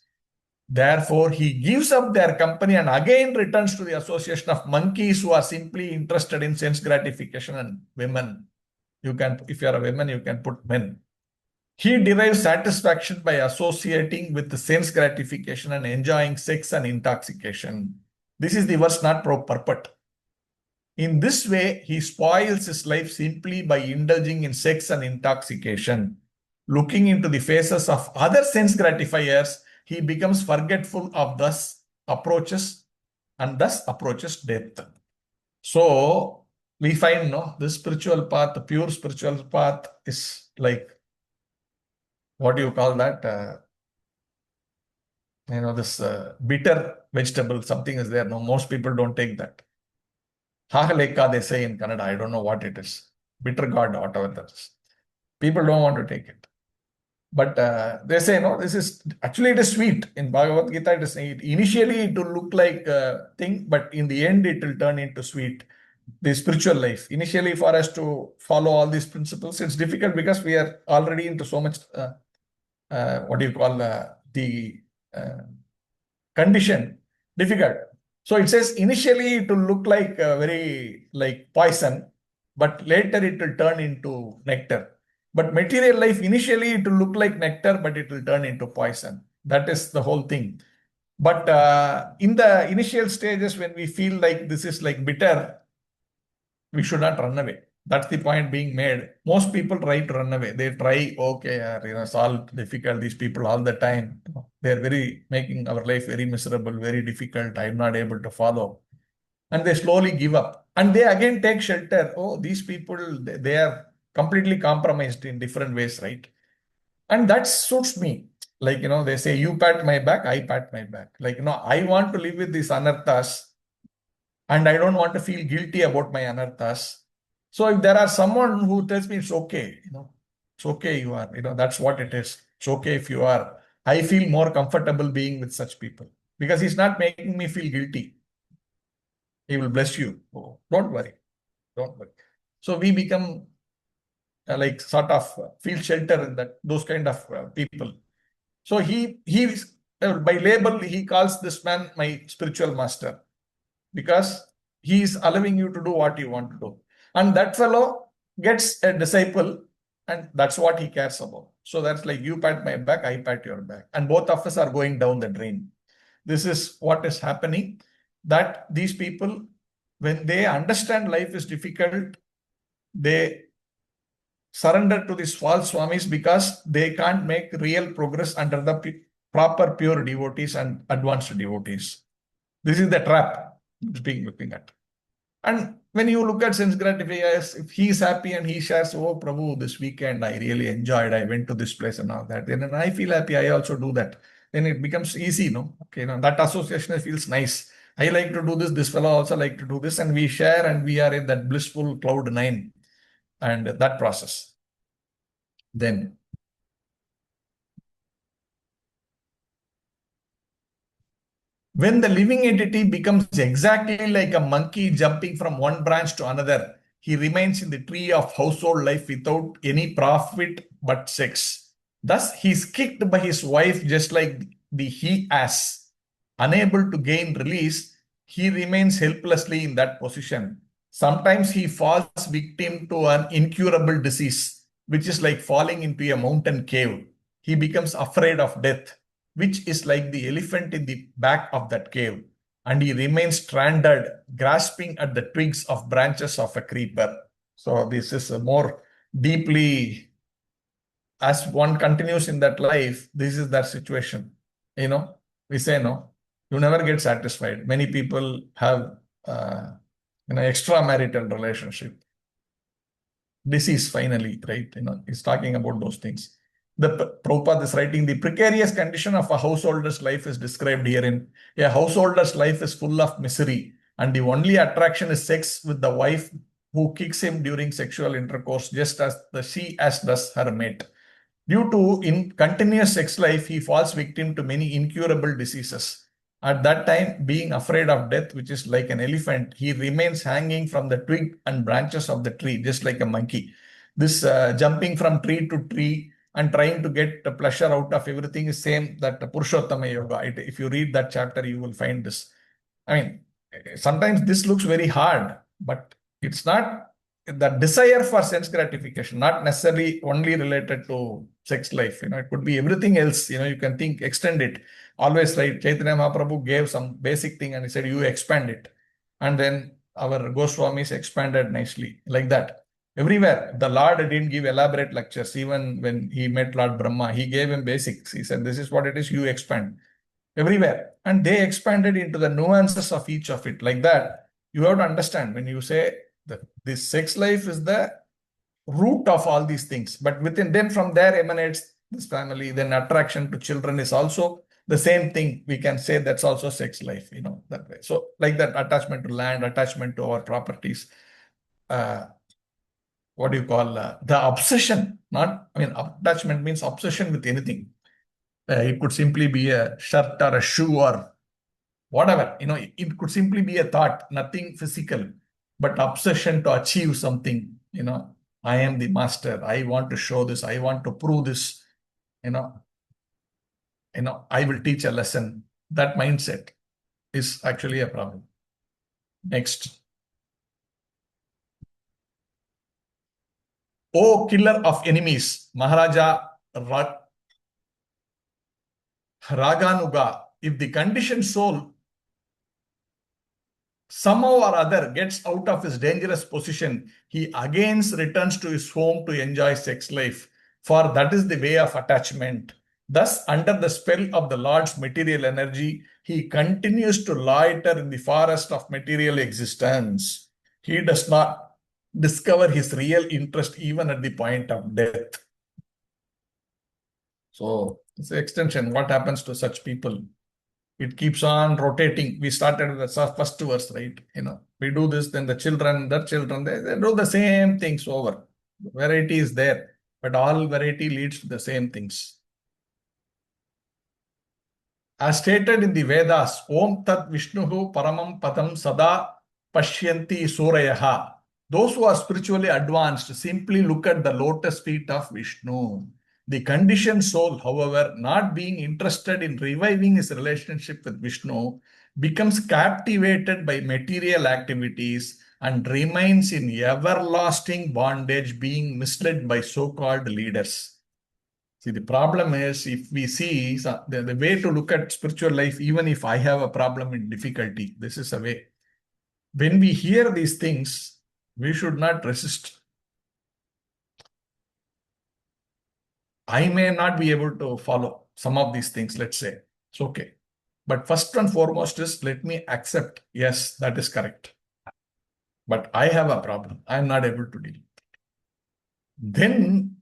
Therefore, he gives up their company and again returns to the association of monkeys who are simply interested in sense gratification and women. You can, if you are a woman, you can put men. He derives satisfaction by associating with the sense gratification and enjoying sex and intoxication. This is the verse, not purport. In this way, he spoils his life simply by indulging in sex and intoxication. Looking into the faces of other sense gratifiers, he becomes forgetful of thus approaches death. So we find the spiritual path, the pure spiritual path is like, what do you call that? This bitter vegetable, something is there. No, most people don't take that. Hahaleka, they say in Kannada, I don't know what it is. Bitter gourd, whatever that is. People don't want to take it. But they say, no, this is, actually it is sweet. In Bhagavad Gita, it is initially it will look like a thing, but in the end it will turn into sweet. The spiritual life. Initially, for us to follow all these principles, it's difficult because we are already into so much, the condition, difficult. So it says initially it will look like very like poison, but later it will turn into nectar. But material life, initially it will look like nectar, but it will turn into poison. That is the whole thing. But in the initial stages, when we feel like this is like bitter, we should not run away. That's the point being made. Most people try to run away. They try, okay, it's all difficult. These people all the time, they're very making our life very miserable, very difficult. I'm not able to follow. And they slowly give up. And they again take shelter. Oh, these people, they are completely compromised in different ways, right? And that suits me. Like, they say, you pat my back, I pat my back. Like, I want to live with these anarthas and I don't want to feel guilty about my anarthas. So if there are someone who tells me it's okay, it's okay you are, that's what it is. It's okay if you are. I feel more comfortable being with such people because he's not making me feel guilty. He will bless you. Oh, don't worry. Don't worry. So we become like sort of feel shelter in that those kind of people. So he by label he calls this man my spiritual master because he is allowing you to do what you want to do. And that fellow gets a disciple, and that's what he cares about. So that's like you pat my back, I pat your back. And both of us are going down the drain. This is what is happening. That these people, when they understand life is difficult, they surrender to these false swamis because they can't make real progress under the proper pure devotees and advanced devotees. This is the trap it's being looking at. And when you look at sense gratification, if he is happy and he shares, oh Prabhu, this weekend I really enjoyed, I went to this place and all that, then I feel happy, I also do that. Then it becomes easy, no? Okay, that association feels nice. I like to do this fellow also like to do this, and we share and we are in that blissful cloud nine and that process. Then when the living entity becomes exactly like a monkey jumping from one branch to another, he remains in the tree of household life without any profit but sex. Thus, he is kicked by his wife just like the he ass. Unable to gain release, he remains helplessly in that position. Sometimes he falls victim to an incurable disease, which is like falling into a mountain cave. He becomes afraid of death, which is like the elephant in the back of that cave, and he remains stranded, grasping at the twigs of branches of a creeper. So this is a more deeply, as one continues in that life, this is that situation. We say no, you never get satisfied. Many people have, extramarital relationship disease finally, right? He's talking about those things. The Prabhupada is writing the precarious condition of a householder's life is described herein. A householder's life is full of misery, and the only attraction is sex with the wife who kicks him during sexual intercourse, just as she as does her mate. Due to in continuous sex life, he falls victim to many incurable diseases. At that time, being afraid of death, which is like an elephant, he remains hanging from the twig and branches of the tree, just like a monkey. This jumping from tree to tree and trying to get the pleasure out of everything is same that Purushottama Yoga. If you read that chapter, you will find this. I mean, sometimes this looks very hard, but it's not the desire for sense gratification, not necessarily only related to sex life. It could be everything else. You can think, extend it. Always right. Chaitanya Mahaprabhu gave some basic thing and he said, you expand it. And then our Goswamis expanded nicely like that. Everywhere, the Lord didn't give elaborate lectures. Even when he met Lord Brahma, he gave him basics. He said, this is what it is, you expand everywhere. And they expanded into the nuances of each of it. Like that, you have to understand when you say that this sex life is the root of all these things. But then from there emanates this family, then attraction to children is also the same thing. We can say that's also sex life, that way. So like that, attachment to land, attachment to our properties, what do you call the obsession? Not, attachment means obsession with anything. It could simply be a shirt or a shoe or whatever. It could simply be a thought, nothing physical, but obsession to achieve something. I am the master. I want to show this. I want to prove this. You know, I will teach a lesson. That mindset is actually a problem. Next. O killer of enemies, Maharaja Raganuga if the conditioned soul somehow or other gets out of his dangerous position, he again returns to his home to enjoy sex life, for that is the way of attachment. Thus, under the spell of the Lord's material energy, he continues to loiter in the forest of material existence. He does not discover his real interest even at the point of death. So, it's an extension. What happens to such people? It keeps on rotating. We started with the first verse, right? We do this, then the children, their children, they do the same things over. Variety is there, but all variety leads to the same things. As stated in the Vedas, Om Tat Vishnuhu Paramam Padam Sada Pashyanti Surayaha. Those who are spiritually advanced simply look at the lotus feet of Vishnu. The conditioned soul, however, not being interested in reviving his relationship with Vishnu, becomes captivated by material activities and remains in everlasting bondage, being misled by so-called leaders. See, the problem is if we see the way to look at spiritual life, even if I have a problem in difficulty, this is a way. When we hear these things, we should not resist. I may not be able to follow some of these things, let's say. It's okay. But first and foremost is let me accept, yes, that is correct. But I have a problem. I'm not able to deal. Then,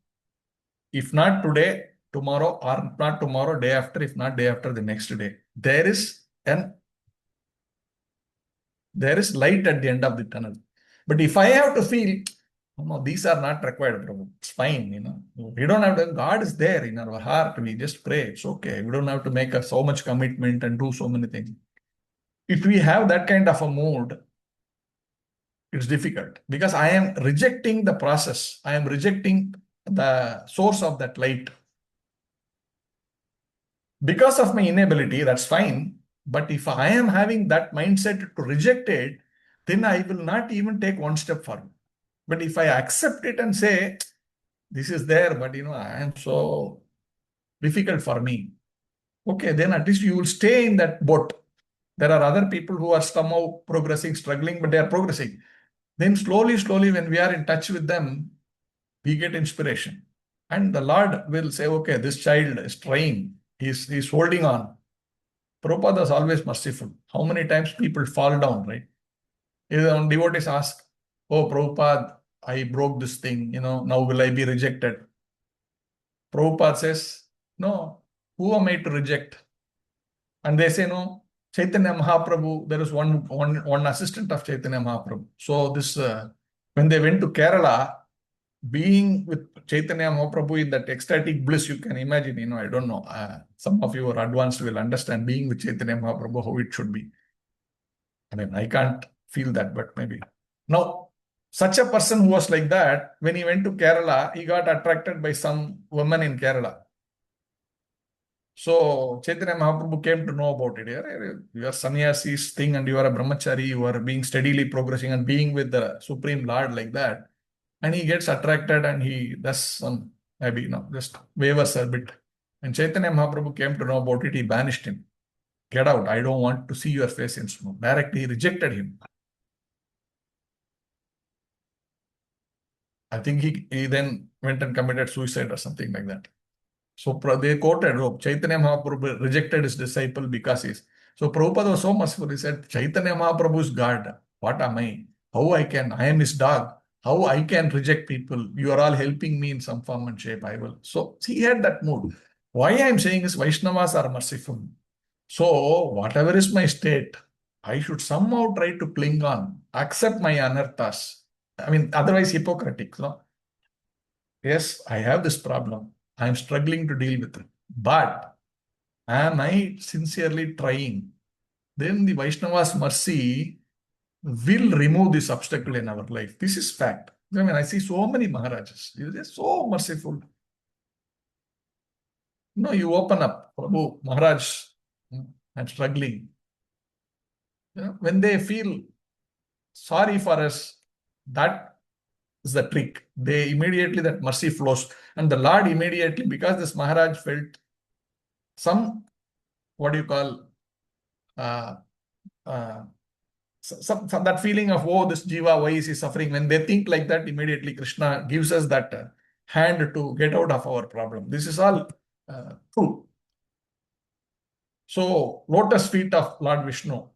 if not today, tomorrow, or not tomorrow, day after, if not day after, the next day, there is light at the end of the tunnel. But if I have to feel, oh, no, these are not required, Prabhu. It's fine, We don't have to, God is there in our heart. We just pray. It's okay. We don't have to make so much commitment and do so many things. If we have that kind of a mood, it's difficult because I am rejecting the process. I am rejecting the source of that light. Because of my inability, that's fine. But if I am having that mindset to reject it, then I will not even take one step forward. But if I accept it and say, this is there, but I am so difficult for me. Okay, then at least you will stay in that boat. There are other people who are somehow progressing, struggling, but they are progressing. Then slowly, when we are in touch with them, we get inspiration. And the Lord will say, okay, this child is trying. He's holding on. Prabhupada is always merciful. How many times people fall down, right? Devotees ask, oh, Prabhupada, I broke this thing, now will I be rejected? Prabhupada says, no, who am I to reject? And they say, no, Chaitanya Mahaprabhu, there is one assistant of Chaitanya Mahaprabhu. So when they went to Kerala, being with Chaitanya Mahaprabhu in that ecstatic bliss, you can imagine, I don't know, some of you are advanced will understand being with Chaitanya Mahaprabhu, how it should be. I mean, I can't feel that, but maybe. Now, such a person who was like that, when he went to Kerala, he got attracted by some woman in Kerala. So Chaitanya Mahaprabhu came to know about it. You are sannyasi's thing and you are a brahmachari, you are being steadily progressing and being with the Supreme Lord like that. And he gets attracted and he does some, maybe, just wavers a bit. And Chaitanya Mahaprabhu came to know about it, he banished him. Get out, I don't want to see your face in smoke. Directly, he rejected him. I think he then went and committed suicide or something like that. So they quoted, Chaitanya Mahaprabhu rejected his disciple because he's. So Prabhupada was so merciful. He said, Chaitanya Mahaprabhu is God. What am I? I am his dog. How I can reject people? You are all helping me in some form and shape. I will. So he had that mood. Why I am saying is Vaishnavas are merciful. So whatever is my state, I should somehow try to cling on, accept my anarthas. I mean, otherwise hypocritic. No? Yes, I have this problem. I am struggling to deal with it. But am I sincerely trying? Then the Vaishnava's mercy will remove this obstacle in our life. This is fact. I mean, I see so many Maharajas. They're so merciful. No, you open up. Prabhu, Maharaj, I'm struggling. When they feel sorry for us, that is the trick. They immediately, that mercy flows. And the Lord immediately, because this Maharaj felt some, what do you call, uh, uh, that feeling of, oh, this jiva, why is he suffering? When they think like that, immediately Krishna gives us that hand to get out of our problem. This is all true. So, lotus feet of Lord Vishnu.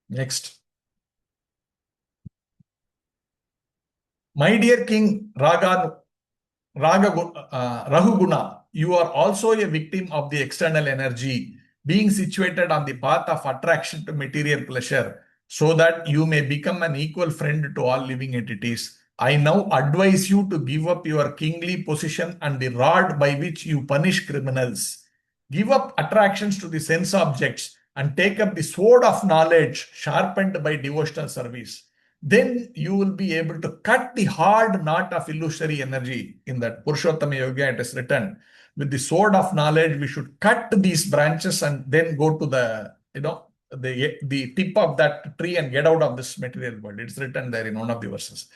Next. My dear King Rahuguna, you are also a victim of the external energy, being situated on the path of attraction to material pleasure, so that you may become an equal friend to all living entities. I now advise you to give up your kingly position and the rod by which you punish criminals. Give up attractions to the sense objects and take up the sword of knowledge sharpened by devotional service. Then you will be able to cut the hard knot of illusory energy. In that Purushottama Yoga, it is written, with the sword of knowledge, we should cut these branches and then go to the tip of that tree and get out of this material world. It's written there in one of the verses.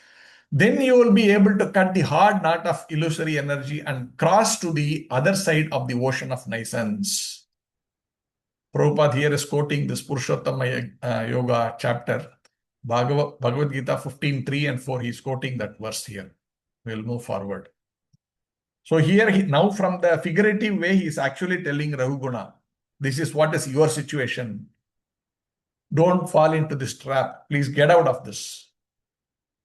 Then you will be able to cut the hard knot of illusory energy and cross to the other side of the ocean of niceness. Prabhupada here is quoting this Purushottama Yoga chapter. Bhagavad Gita 15:3 and 4, he's quoting that verse here. We'll move forward. So here, now from the figurative way, he's actually telling Rahuguna, this is what is your situation. Don't fall into this trap. Please get out of this.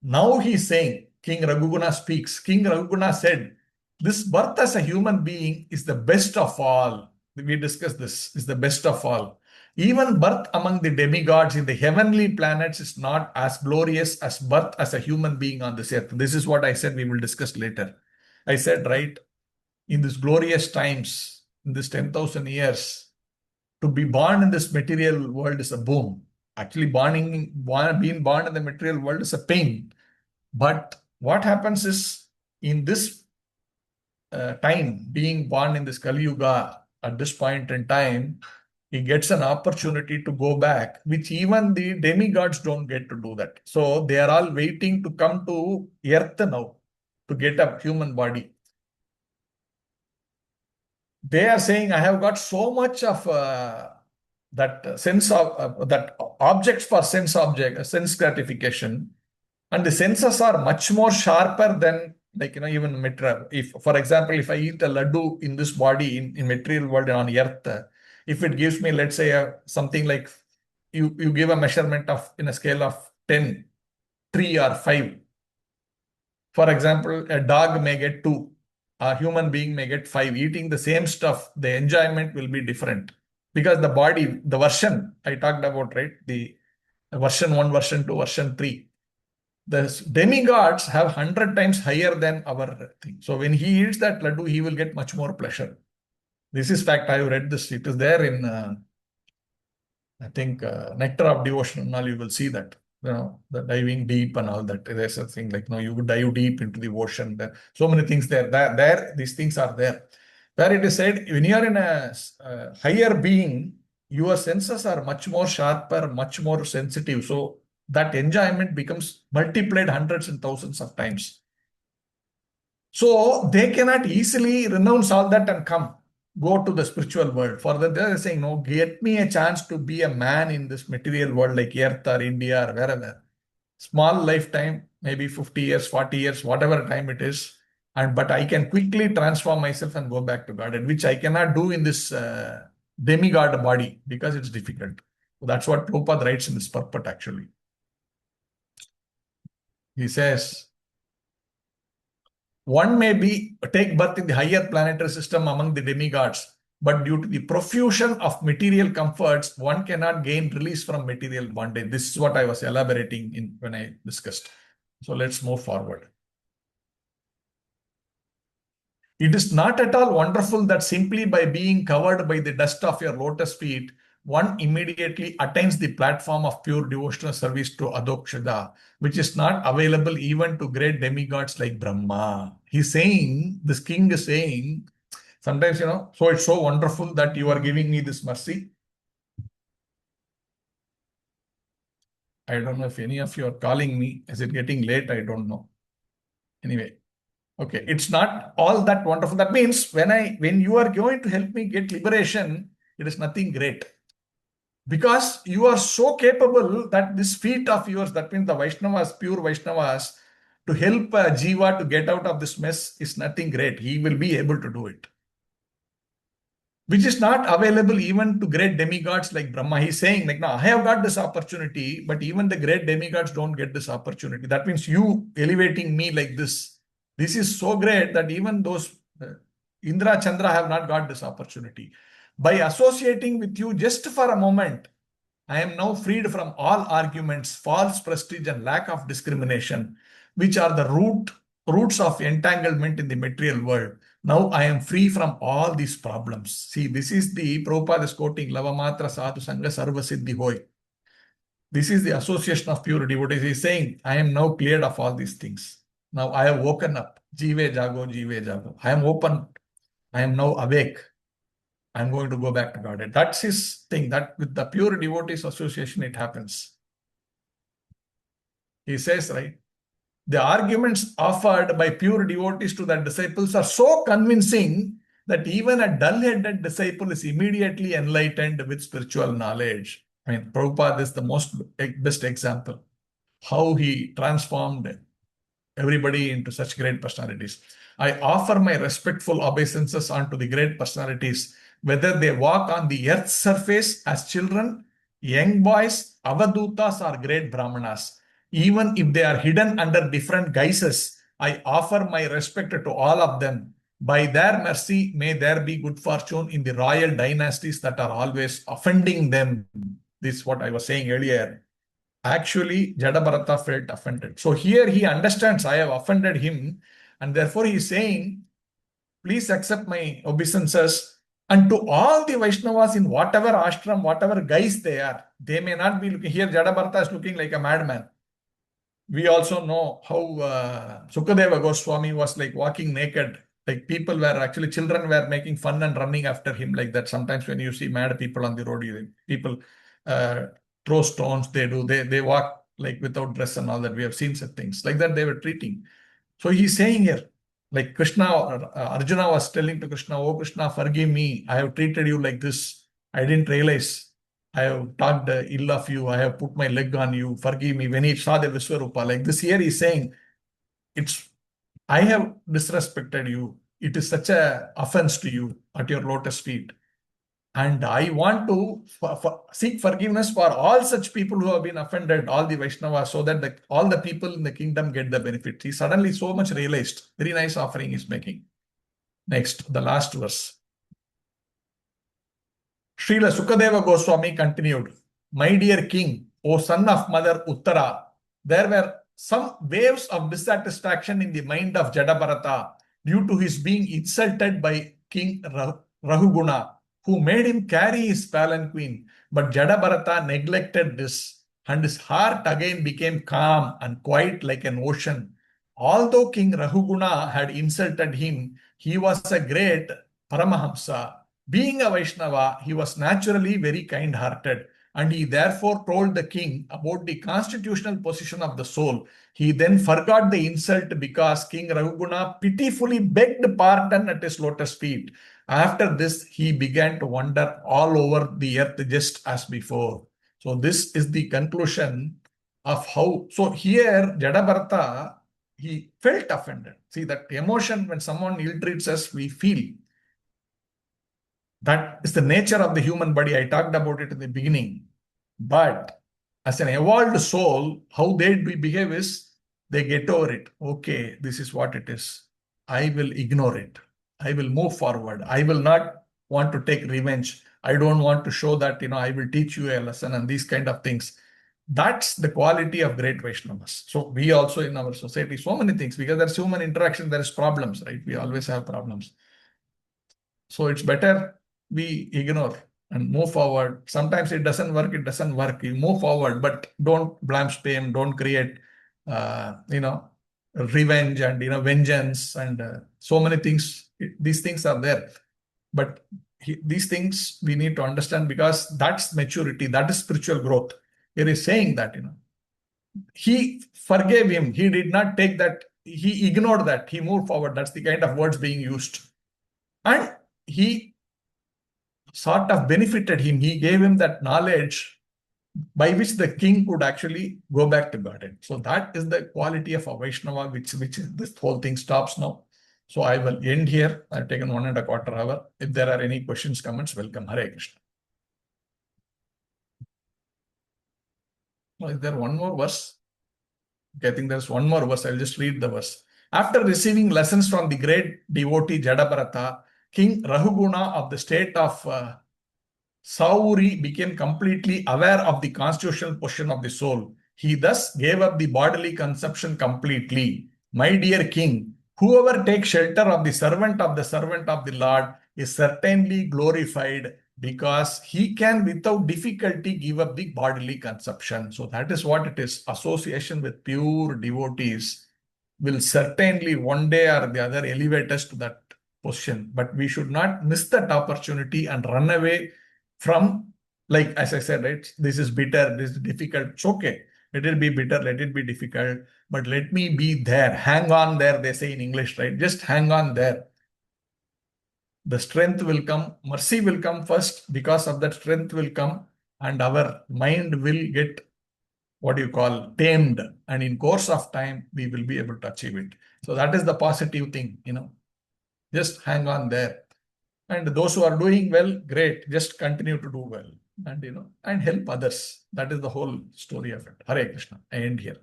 Now he's saying, King Raghuguna speaks. King Raghuguna said, this birth as a human being is the best of all. We discussed this, is the best of all. Even birth among the demigods in the heavenly planets is not as glorious as birth as a human being on this earth. This is what I said we will discuss later. I said, right, in these glorious times, in this 10,000 years, to be born in this material world is a boon. Actually, being born in the material world is a pain. But what happens is, in this time, being born in this Kali Yuga, at this point in time, he gets an opportunity to go back, which even the demigods don't get to do that. So they are all waiting to come to earth now to get a human body. They are saying, I have got so much of that sense of that objects for sense gratification, and the senses are much more sharper than, like, even material. If, for example, if I eat a laddu in this body in material world and on earth, if it gives me, let's say, something like, you give a measurement of in a scale of 10, 3 or 5. For example, a dog may get 2, a human being may get 5. Eating the same stuff, the enjoyment will be different, because the body, the version I talked about, right? The version 1, version 2, version 3. The demigods have 100 times higher than our thing. So when he eats that laddu, he will get much more pleasure. This is fact. I have read this. It is there in, I think, Nectar of Devotion and all. You will see that, the diving deep and all that. There's a thing like, you would dive deep into the ocean. There, so many things there. These things are there. Where it is said, when you are in a higher being, your senses are much more sharper, much more sensitive. So that enjoyment becomes multiplied hundreds and thousands of times. So they cannot easily renounce all that and go to the spiritual world. For that, they are saying, no, get me a chance to be a man in this material world like Earth or India or wherever. Small lifetime, maybe 50 years, 40 years, whatever time it is. But I can quickly transform myself and go back to God, which I cannot do in this demigod body because it's difficult. So that's what Prabhupada writes in this purport actually. He says, one may take birth in the higher planetary system among the demigods, but due to the profusion of material comforts, one cannot gain release from material bondage. This is what I was elaborating when I discussed. So let's move forward. It is not at all wonderful that simply by being covered by the dust of your lotus feet, one immediately attains the platform of pure devotional service to Adokshada, which is not available even to great demigods like Brahma. He's saying, this king is saying, sometimes, so it's so wonderful that you are giving me this mercy. I don't know if any of you are calling me. Is it getting late? I don't know. Anyway. Okay, it's not all that wonderful. That means when you are going to help me get liberation, it is nothing great. Because you are so capable that this feat of yours, that means the Vaishnavas, pure Vaishnavas, to help Jiva to get out of this mess is nothing great. He will be able to do it, which is not available even to great demigods like Brahma. He's saying, like, now I have got this opportunity, but even the great demigods don't get this opportunity. That means you elevating me like this is so great that even those Indra Chandra have not got this opportunity. By associating with you just for a moment, I am now freed from all arguments, false prestige, and lack of discrimination, which are the roots of entanglement in the material world. Now I am free from all these problems. See, this is the Prabhupada is quoting Lavamatra Sadhu Sangha Sarva Siddhi Hoy. This is the association of pure devotees. He is saying, I am now cleared of all these things. Now I have woken up. Jive Jago, Jive Jago. I am open. I am now awake. I'm going to go back to God. That's his thing. That with the pure devotees association, it happens. He says, right? The arguments offered by pure devotees to the disciples are so convincing that even a dull-headed disciple is immediately enlightened with spiritual knowledge. I mean, Prabhupada is the best example. How he transformed everybody into such great personalities. I offer my respectful obeisances unto the great personalities, whether they walk on the earth's surface as children, young boys, avadutas, or great brahmanas. Even if they are hidden under different guises, I offer my respect to all of them. By their mercy, may there be good fortune in the royal dynasties that are always offending them. This is what I was saying earlier. Actually, Jadabharata felt offended. So here he understands I have offended him, and therefore he is saying, please accept my obeisances. And to all the Vaishnavas in whatever ashram, whatever guise they are, they may not be looking. Here Jadabharata is looking like a madman. We also know how Sukadeva Goswami was like walking naked. Like people were actually, children were making fun and running after him like that. Sometimes when you see mad people on the road, people uh, throw stones, they walk like without dress and all that. We have seen such things. Like that they were treating. So he's saying here, like Krishna, Arjuna was telling to Krishna, oh Krishna, forgive me. I have treated you like this. I didn't realize. I have talked ill of you. I have put my leg on you. Forgive me. When he saw the Viswarupa, like this here, he's saying, I have disrespected you. It is such a offense to you at your lotus feet. And I want to seek forgiveness for all such people who have been offended, all the Vaishnavas, so that all the people in the kingdom get the benefit. He suddenly so much realized. Very nice offering he's making. Next, the last verse. Srila Sukadeva Goswami continued, my dear king, O son of Mother Uttara, there were some waves of dissatisfaction in the mind of Jadabharata due to his being insulted by King Rahuguna, who made him carry his palanquin. But Jadabharata neglected this, and his heart again became calm and quiet like an ocean. Although King Rahuguna had insulted him, he was a great Paramahamsa. Being a Vaishnava, he was naturally very kind-hearted, and he therefore told the king about the constitutional position of the soul. He then forgot the insult because King Rahuguna pitifully begged pardon at his lotus feet. After this, he began to wander all over the earth just as before. So this is the conclusion of how. So here, Jadabharata, he felt offended. See, that emotion, when someone ill-treats us, we feel. That is the nature of the human body. I talked about it in the beginning. But as an evolved soul, how they behave is they get over it. Okay, this is what it is. I will ignore it. I will move forward. I will not want to take revenge. I don't want to show that, I will teach you a lesson and these kind of things. That's the quality of great Vaishnavas. So we also in our society, so many things, because there's human interaction, there is problems, right? We always have problems. So it's better we ignore and move forward. Sometimes it doesn't work, it doesn't work. You move forward, but don't blame Spain, don't create, revenge and, vengeance and so many things. These things are there. But these things we need to understand, because that's maturity, that is spiritual growth. He is saying that, he forgave him. He did not take that. He ignored that. He moved forward. That's the kind of words being used. And he sort of benefited him. He gave him that knowledge by which the king could actually go back to Godhead. So that is the quality of a Vaishnava, which this whole thing stops now. So I will end here. I've taken 1.25 hours. If there are any questions, comments, welcome. Hare Krishna. Is there one more verse? Okay, I think there's one more verse. I'll just read the verse. After receiving lessons from the great devotee Jadabharata, King Rahuguna of the state of Sauri became completely aware of the constitutional position of the soul. He thus gave up the bodily conception completely. My dear king, whoever takes shelter of the servant of the Lord is certainly glorified, because he can without difficulty give up the bodily conception. So that is what it is. Association with pure devotees will certainly one day or the other elevate us to that position. But we should not miss that opportunity and run away from, like, as I said, right, this is bitter, this is difficult. It's okay. Let it be bitter, let it be difficult, but let me be there. Hang on there, they say in English, right? Just hang on there. The strength will come, mercy will come first. Because of that, strength will come, and our mind will get, what you call, tamed. And in course of time, we will be able to achieve it. So that is the positive thing, just hang on there. And those who are doing well, great, just continue to do well, and help others. That is the whole story of it. Hare Krishna. I end here.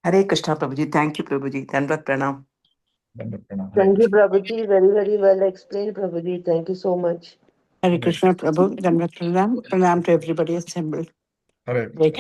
Hare Krishna, Prabhuji. Thank you, Prabhuji. Dandavat Pranam. Thank you, Prabhuji. Very, very well explained, Prabhuji. Thank you so much. Hare Krishna, Prabhu. Dandavat Pranam. Pranam to everybody assembled. Hare Krishna.